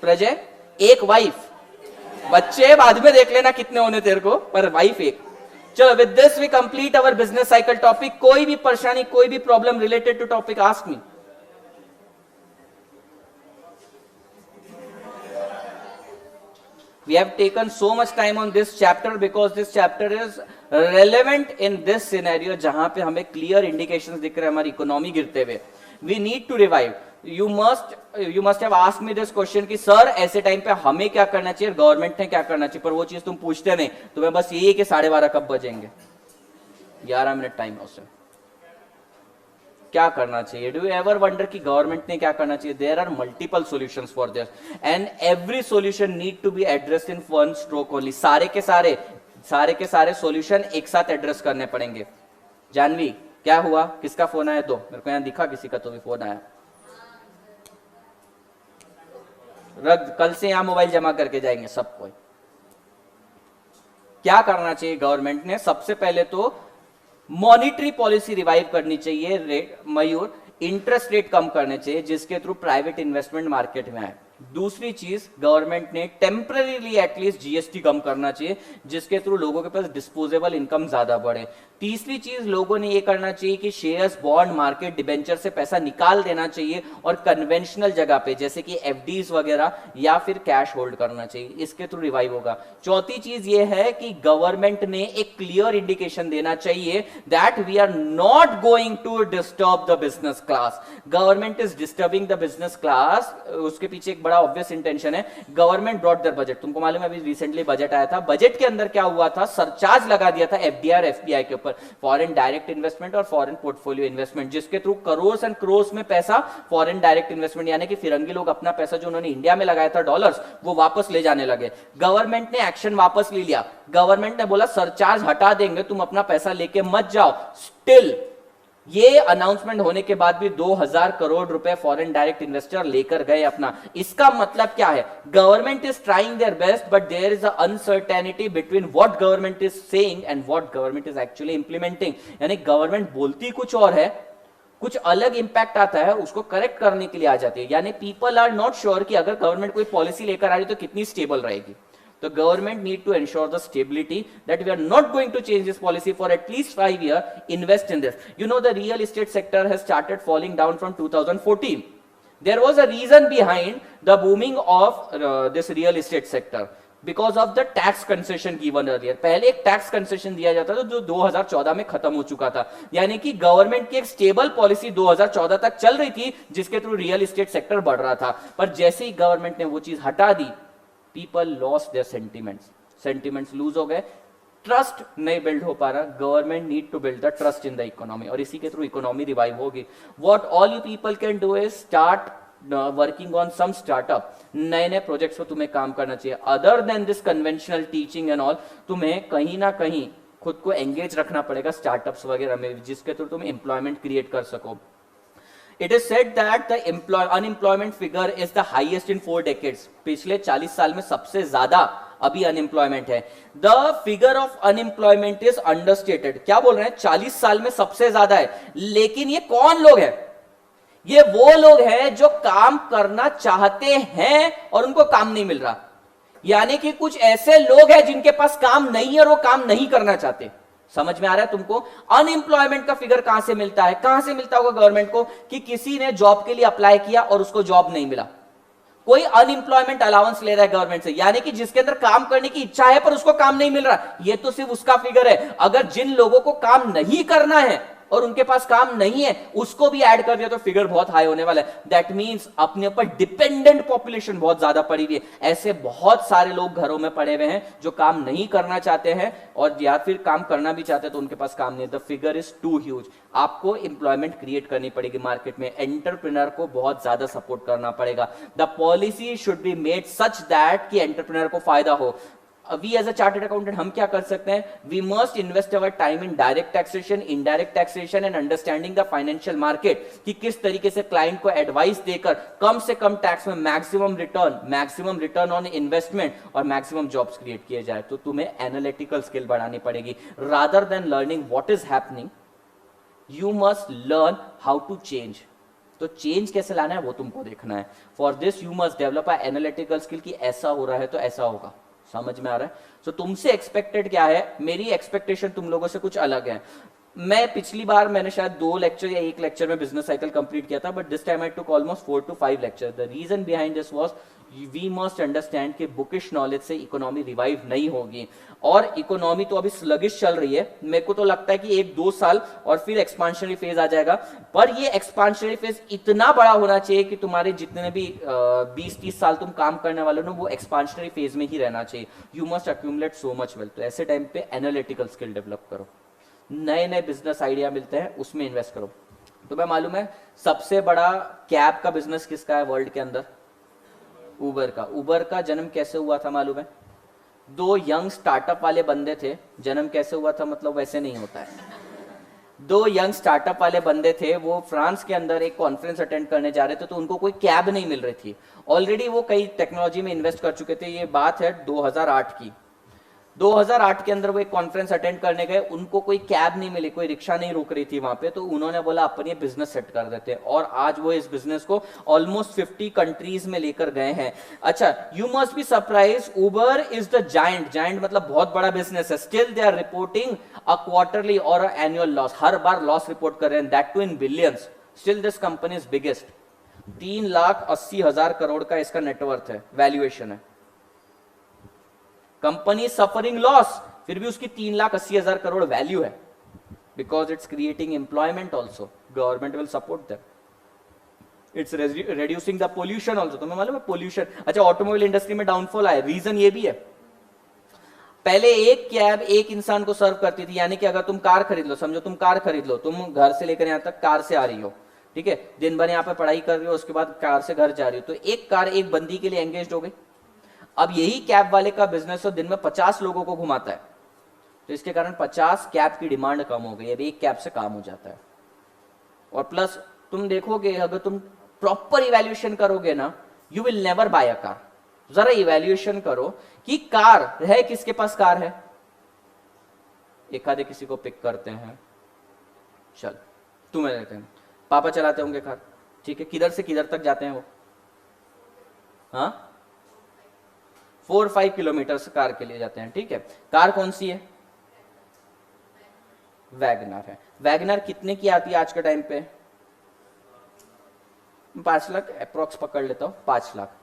प्रजय 1 वाइफ, बच्चे बाद में देख लेना कितने होने तेरे को, पर वाइफ 1। चलो, with this we complete our business cycle topic. कोई भी परेशानी, कोई भी problem related to topic, ask me. We have taken so much time on this chapter because this chapter is relevant in this scenario, जहां पे हमें clear indications दिख रहे हैं हमारी इकोनॉमी गिरते हुए। We need to revive. You must have asked me this question कि सर ऐसे टाइम पे हमें क्या करना चाहिए, गवर्नमेंट ने क्या करना चाहिए, पर वो चीज तुम पूछते नहीं, तुम्हें बस यही है कि 12:30 कब बजेंगे, 11 मिनट टाइम है उससे, क्या करना चाहिए। डू यू एवर वंडर कि गवर्नमेंट ने क्या करना चाहिए? There are multiple solutions for this and every solution need to be addressed in one stroke only. सारे के सारे सॉल्यूशन एक साथ एड्रेस करने पड़ेंगे। जानवी क्या हुआ, किसका फोन आया? दो मेरे को यहां दिखा किसी का तो भी फोन आया। कल से यहां मोबाइल जमा करके जाएंगे सब कोई। क्या करना चाहिए गवर्नमेंट ने? सबसे पहले तो मॉनिटरी पॉलिसी रिवाइव करनी चाहिए, रेट मयूर इंटरेस्ट रेट कम करने चाहिए जिसके थ्रू प्राइवेट इन्वेस्टमेंट मार्केट में आए। दूसरी चीज, गवर्नमेंट ने टेम्पररीली एटलीस्ट जीएसटी कम करना चाहिए जिसके थ्रू लोगों के पास डिस्पोजेबल इनकम ज्यादा बढ़े। तीसरी चीज, लोगों ने ये करना चाहिए कि शेयर्स, बॉन्ड मार्केट, डिबेंचर से पैसा निकाल देना चाहिए और कन्वेंशनल जगह पे जैसे कि एफडीज वगैरह या फिर कैश होल्ड करना चाहिए, इसके थ्रू रिवाइव होगा। चौथी चीज ये है कि गवर्नमेंट ने एक क्लियर इंडिकेशन देना चाहिए that we are not going to disturb the business class. Government is disturbing the business class, उसके पीछे एक बड़ा ऑब्वियस इंटेंशन है। गवर्नमेंट ब्रॉट देयर बजट, तुमको मालूम है अभी रिसेंटली बजट आया था, बजट के अंदर क्या हुआ था, सरचार्ज लगा दिया था एफडीआर एफपीआई के ऊपर, फॉरेन डायरेक्ट इन्वेस्टमेंट और फॉरेन पोर्टफोलियो इन्वेस्टमेंट, जिसके थ्रू करोड़ एंड करोड़ में पैसा फॉरेन डायरेक्ट इन्वेस्टमेंट, यानी कि फिरंगी लोग अपना पैसा जो उन्होंने इंडिया में लगाया था डॉलर्स, वो वापस ले जाने लगे। गवर्नमेंट ने एक्शन वापस ले लिया, गवर्नमेंट ने बोला सरचार्ज हटा देंगे, तुम अपना पैसा लेके मत जाओ। स्टिल ये अनाउंसमेंट होने के बाद भी 2000 करोड़ रुपए फॉरेन डायरेक्ट इन्वेस्टर लेकर गए अपना। इसका मतलब क्या है? Government is trying their best but there is a uncertainty between what government is saying and what government is actually implementing. यानी गवर्नमेंट बोलती कुछ और है, कुछ अलग इंपैक्ट आता है, उसको करेक्ट करने के लिए आ जाती है। यानी पीपल आर नॉट श्योर कि अगर गवर्नमेंट कोई पॉलिसी लेकर आ रही तो कितनी स्टेबल रहेगी। The government need to ensure the stability that we are not going to change this policy for at least 5 years, invest in this. You know, the real estate sector has started falling down from 2014. There was a reason behind the booming of this real estate sector because of the tax concession given earlier. पहले एक tax concession दिया जाता था जो 2014 में खत्म हो चुका था, यानी कि गवर्नमेंट की एक स्टेबल पॉलिसी 2014 तक चल रही थी जिसके थ्रू रियल एस्टेट सेक्टर बढ़ रहा था। पर जैसे ही गवर्नमेंट ने वो चीज हटा दी, people lost their sentiments loose हो गए, ट्रस्ट नहीं बिल्ड हो पा रहा। Government need to build the trust in the economy और इसी के थ्रू इकोनॉमी रिवाइव होगी। What all you people can do is start working on some startup. नए प्रोजेक्ट्स पर तुम्हें काम करना चाहिए। Other than this conventional teaching and all, तुम्हें कहीं ना कहीं खुद को एंगेज रखना पड़ेगा स्टार्टअप्स वगैरह में, जिसके थ्रू तुम एम्प्लॉयमेंट क्रिएट कर सको। It is said that the unemployment figure is the highest in 4 decades. पिछले 40 साल में सबसे ज्यादा अभी अनएम्प्लॉयमेंट है। The figure of unemployment is understated. क्या बोल रहे हैं? 40 साल में सबसे ज्यादा है। लेकिन ये कौन लोग हैं? ये वो लोग हैं जो काम करना चाहते हैं और उनको काम नहीं मिल रहा। यानी कि कुछ ऐसे लोग हैं जिनके पास काम नहीं है और वो काम नहीं करना चाहते। समझ में आ रहा है तुमको? अनएम्प्लॉयमेंट का फिगर कहां से मिलता है? कहां से मिलता होगा गवर्नमेंट को कि किसी ने जॉब के लिए अप्लाई किया और उसको जॉब नहीं मिला, कोई अनएम्प्लॉयमेंट अलाउंस ले रहा है गवर्नमेंट से, यानी कि जिसके अंदर काम करने की इच्छा है पर उसको काम नहीं मिल रहा, ये तो सिर्फ उसका फिगर है। अगर जिन लोगों को काम नहीं करना है और उनके पास काम नहीं है उसको भी ऐड कर दिया तो फिगर बहुत हाई होने वाला है। दैट मींस अपने ऊपर डिपेंडेंट पॉपुलेशन बहुत ज्यादा पड़ी हुई है। ऐसे बहुत सारे लोग घरों में पड़े हुए हैं जो काम नहीं करना चाहते हैं और या फिर काम करना भी चाहते हैं तो उनके पास काम नहीं है। The figure is too huge. आपको एम्प्लॉयमेंट क्रिएट करनी पड़ेगी मार्केट में, एंटरप्रेन्योर को बहुत ज्यादा सपोर्ट करना पड़ेगा। The policy should be made such that कि एंटरप्रेन्योर को फायदा हो। We as a chartered accountant हम क्या कर सकते हैं? We must invest our time in direct taxation, indirect taxation and understanding the financial market, कि किस तरीके से क्लाइंट को एडवाइस देकर कम से कम टैक्स में मैक्सिमम रिटर्न ऑन इन्वेस्टमेंट और मैक्सिमम जॉब्स क्रिएट किए जाए। तो तुम्हें एनालिटिकल स्किल बढ़ानी पड़ेगी। Rather than learning what is happening, you must learn how to change. तो चेंज कैसे लाना है वो तुमको देखना है। For this you must develop a analytical skill कि ऐसा हो रहा है तो ऐसा होगा। समझ में आ रहा है? तो तुमसे एक्सपेक्टेड क्या है? मेरी एक्सपेक्टेशन तुम लोगों से कुछ अलग है। मैं पिछली बार मैंने शायद 2 लेक्चर या 1 लेक्चर में बिजनेस साइकिल कंप्लीट किया था, but this time I took almost 4 to 5 lecture. The reason behind this was we must understand कि बुकिश नॉलेज से इकोनॉमी रिवाइव नहीं होगी और इकोनॉमी तो अभी स्लगिश चल रही है। मेरे को तो लगता है कि 1-2 साल और फिर एक्सपांशनरी फेज आ जाएगा, पर ये एक्सपांशनरी फेज इतना बड़ा होना चाहिए कि तुम्हारे जितने भी 20-30 साल तुम काम करने वाले हो वो एक्सपांशनरी फेज में ही रहना चाहिए। You must accumulate so much wealth. तो ऐसे टाइम पे एनालिटिकल स्किल डेवलप करो, नए नए बिजनेस आइडिया मिलते हैं उसमें इन्वेस्ट करो। तुम्हें मालूम है सबसे बड़ा कैब का बिजनेस किसका है वर्ल्ड के अंदर? उबर का। उबर का जन्म कैसे हुआ था मालूम है? 2 यंग स्टार्टअप वाले बंदे थे। जन्म कैसे हुआ था मतलब वैसे नहीं होता है। 2 यंग स्टार्टअप वाले बंदे थे, वो फ्रांस के अंदर एक कॉन्फ्रेंस अटेंड करने जा रहे थे तो उनको कोई कैब नहीं मिल रही थी। ऑलरेडी वो कई टेक्नोलॉजी में इन्वेस्ट कर चुके थे। ये बात है 2008 की। 2008 के अंदर वो एक कॉन्फ्रेंस अटेंड करने गए, उनको कोई कैब नहीं मिली, कोई रिक्शा नहीं रुक रही थी वहां पे, तो उन्होंने बोला अपन ये बिजनेस सेट कर देते हैं और आज वो इस बिजनेस को ऑलमोस्ट 50 कंट्रीज में लेकर गए हैं। अच्छा, you must be surprise, Uber is the giant मतलब बहुत बड़ा बिजनेस है। Still they are reporting a quarterly और एनुअल लॉस, हर बार लॉस रिपोर्ट कर रहे हैं, that too in billions. Still this company is biggest. 3,80,000 crore का इसका नेटवर्थ है, वैल्यूएशन है। कंपनी सफरिंग लॉस, फिर भी उसकी 3,80,000 करोड़ वैल्यू है, because it's creating employment also, government will support that, it's reducing the pollution also. तुम्हें मालूम है पोल्यूशन? अच्छा, ऑटोमोबाइल इंडस्ट्री में डाउनफॉल आया, रीजन ये भी है। पहले एक कैब एक इंसान को सर्व करती थी, यानी कि अगर तुम कार खरीद लो, समझो तुम कार खरीद लो, तुम घर से लेकर यहां तक कार से आ रही हो, ठीक है, दिन भर यहां पे पढ़ाई कर रही हो, उसके बाद कार से घर जा रही हो, तो एक कार एक बंदी के लिए एंगेज हो गई। अब यही कैब वाले का बिजनेस हो, दिन में 50 लोगों को घुमाता है, तो इसके कारण 50 कैब की डिमांड कम हो गई। अब एक कैब से काम हो जाता है। और प्लस तुम देखोगे, अगर तुम प्रॉपर इवैल्यूएशन करोगे ना, you will never buy a car. जरा इवैल्यूएशन करो कि कार है, किसके पास कार है? एक आधे किसी को पिक करते हैं, चल तुम्हें लेते हैं, पापा चलाते होंगे कार, ठीक है, किधर से किधर तक जाते हैं वो? हाँ, 4-5 किलोमीटर से कार के लिए जाते हैं, ठीक है। कार कौन सी है? वैगनर है। वैगनर कितने की आती है आज के टाइम पे? 5 लाख अप्रोक्स पकड़ लेता हूं, 5 लाख।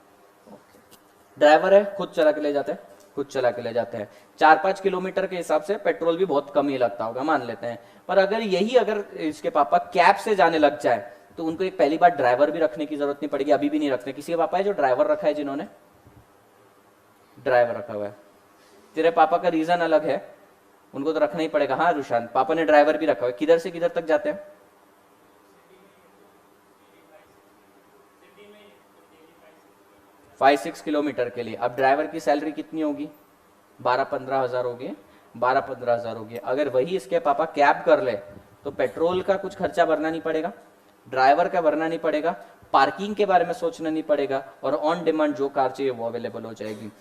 ड्राइवर है, खुद चला के ले जाते हैं, खुद चला के ले जाते हैं। 4-5 किलोमीटर के हिसाब से पेट्रोल भी बहुत कम ही लगता होगा, मान लेते हैं। पर अगर इसके पापा कैब से जाने लग जाए तो उनको एक पहली बार ड्राइवर भी रखने की जरूरत नहीं पड़ेगी। अभी भी नहीं रखते। किसी के पापा है जो ड्राइवर रखा है? जिन्होंने ड्राइवर रखा हुआ है। तेरे पापा का रीजन अलग है, उनको तो रखना ही पड़ेगा। हाँ रुशान, पापा ने ड्राइवर भी रखा हुआ है। किधर से किधर तक जाते हैं? 5-6 किलोमीटर के लिए। अब ड्राइवर की सैलरी कितनी होगी? 12-15 हजार होगी, 12-15 हजार होगी। अगर वही इसके पापा कैब कर ले तो पेट्रोल का कुछ खर्चा भरना नहीं पड़ेगा, ड्राइवर का भरना नहीं पड़ेगा, पार्किंग के बारे में सोचना नहीं पड़ेगा, और ऑन डिमांड जो कार चाहिए वो अवेलेबल हो जाएगी।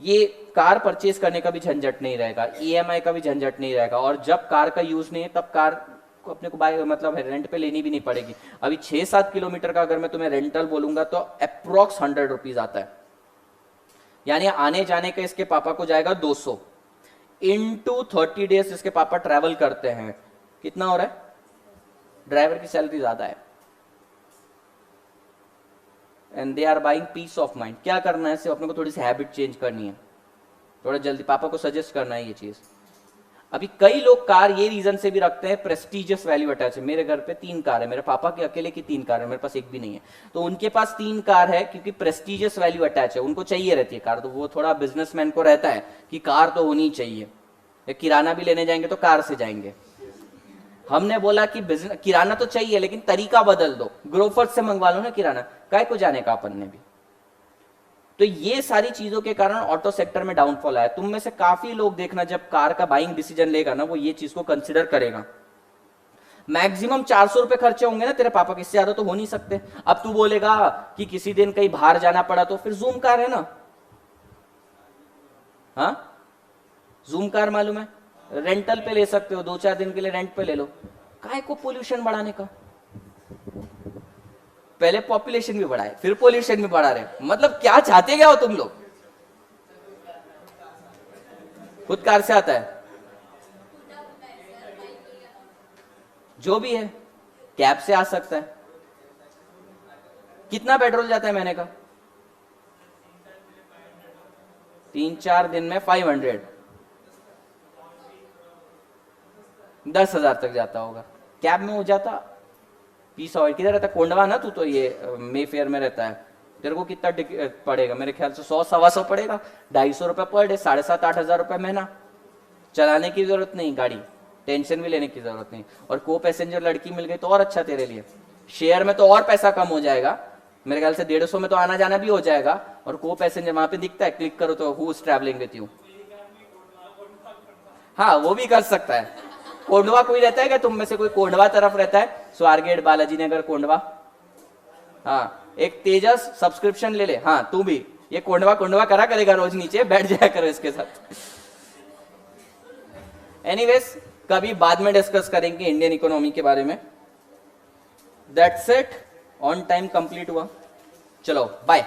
ये कार परचेज करने का भी झंझट नहीं रहेगा, ईएमआई का भी झंझट नहीं रहेगा, और जब कार का यूज नहीं है तब कार को अपने को बाय मतलब रेंट पे लेनी भी नहीं पड़ेगी। अभी 6-7 किलोमीटर का अगर मैं तुम्हें रेंटल बोलूंगा तो अप्रोक्स 100 रुपीज आता है, यानी आने जाने का इसके पापा को जाएगा 200। इनटू 30 डेज जिसके पापा ट्रैवल करते हैं, कितना हो रहा है? ड्राइवर की सैलरी ज्यादा है। And they are buying peace of mind. क्या करना है? सिर्फ अपने को थोड़ी सी हैबिट चेंज करनी है, थोड़ा जल्दी पापा को सजेस्ट करना है ये चीज। अभी कई लोग कार ये रीजन से भी रखते हैं, प्रेस्टिजियस वैल्यू अटैच है। मेरे घर पे 3 कार है, मेरे पापा के अकेले की 3 कार है, मेरे पास एक भी नहीं है। तो उनके पास 3 कार है क्योंकि प्रेस्टिजियस वैल्यू अटैच है, उनको चाहिए रहती है कार। तो वो थोड़ा बिजनेसमैन को रहता है कि कार तो होनी चाहिए, किराना भी लेने जाएंगे तो कार से जाएंगे। हमने बोला कि बिजनेस किराना तो चाहिए लेकिन तरीका बदल दो, ग्रोफर्स से मंगवा लो ना किराना, काय को जाने का अपन ने भी। तो ये सारी चीजों के कारण ऑटो सेक्टर में डाउनफॉल आया। तुम में से काफी लोग देखना जब कार का बाइंग डिसीजन लेगा ना, वो ये चीज को कंसिडर करेगा। मैक्सिमम 400 रुपए खर्चे होंगे ना तेरे पापा के, इससे ज्यादा तो हो नहीं सकते। अब तू बोलेगा कि किसी दिन कहीं बाहर जाना पड़ा तो फिर जूम कार है ना, हाँ जूम कार मालूम है, रेंटल पे ले सकते हो, 2-4 दिन के लिए रेंट पे ले लो। काय को पोल्यूशन बढ़ाने का? पहले पॉपुलेशन भी बढ़ाए फिर पोल्यूशन भी बढ़ा रहे, मतलब क्या चाहते क्या हो तुम लोग? खुद कार से आता है, जो भी है कैब से आ सकता है। कितना पेट्रोल जाता है महीने का? 3-4 दिन में 500, 10,000 तक जाता होगा। कैब में हो जाता पीस ऑयल। किधर रहता? कोंडवा ना तू तो, ये मे फेयर में रहता है। तेरे को कितना पड़ेगा? मेरे ख्याल से 100-125 पड़ेगा, 250 रुपए पर डे, 7,500-8,000 रुपए महीना। चलाने की जरूरत नहीं, गाड़ी टेंशन भी लेने की जरूरत नहीं। और को पैसेंजर लड़की मिल गई तो और अच्छा तेरे लिए, शेयर में तो और पैसा कम हो जाएगा। मेरे ख्याल से 150 में तो आना जाना भी हो जाएगा। और को पैसेंजर वहां पे दिखता है, क्लिक करो तो who is travelling with you. हाँ वो भी कर सकता है। कोंडवा कोई रहता है क्या तुम में से? कोई कोंडवा तरफ रहता है? स्वारगेट, बालाजी नगर, कोंडवा। हाँ एक तेजस सब्सक्रिप्शन ले ले। हाँ तू भी ये कोंडवा कोंडवा करा करेगा, रोज नीचे बैठ जाया करो इसके साथ। एनीवेज कभी बाद में डिस्कस करेंगे इंडियन इकोनॉमी के बारे में। That's it. On time complete हुआ, चलो बाय।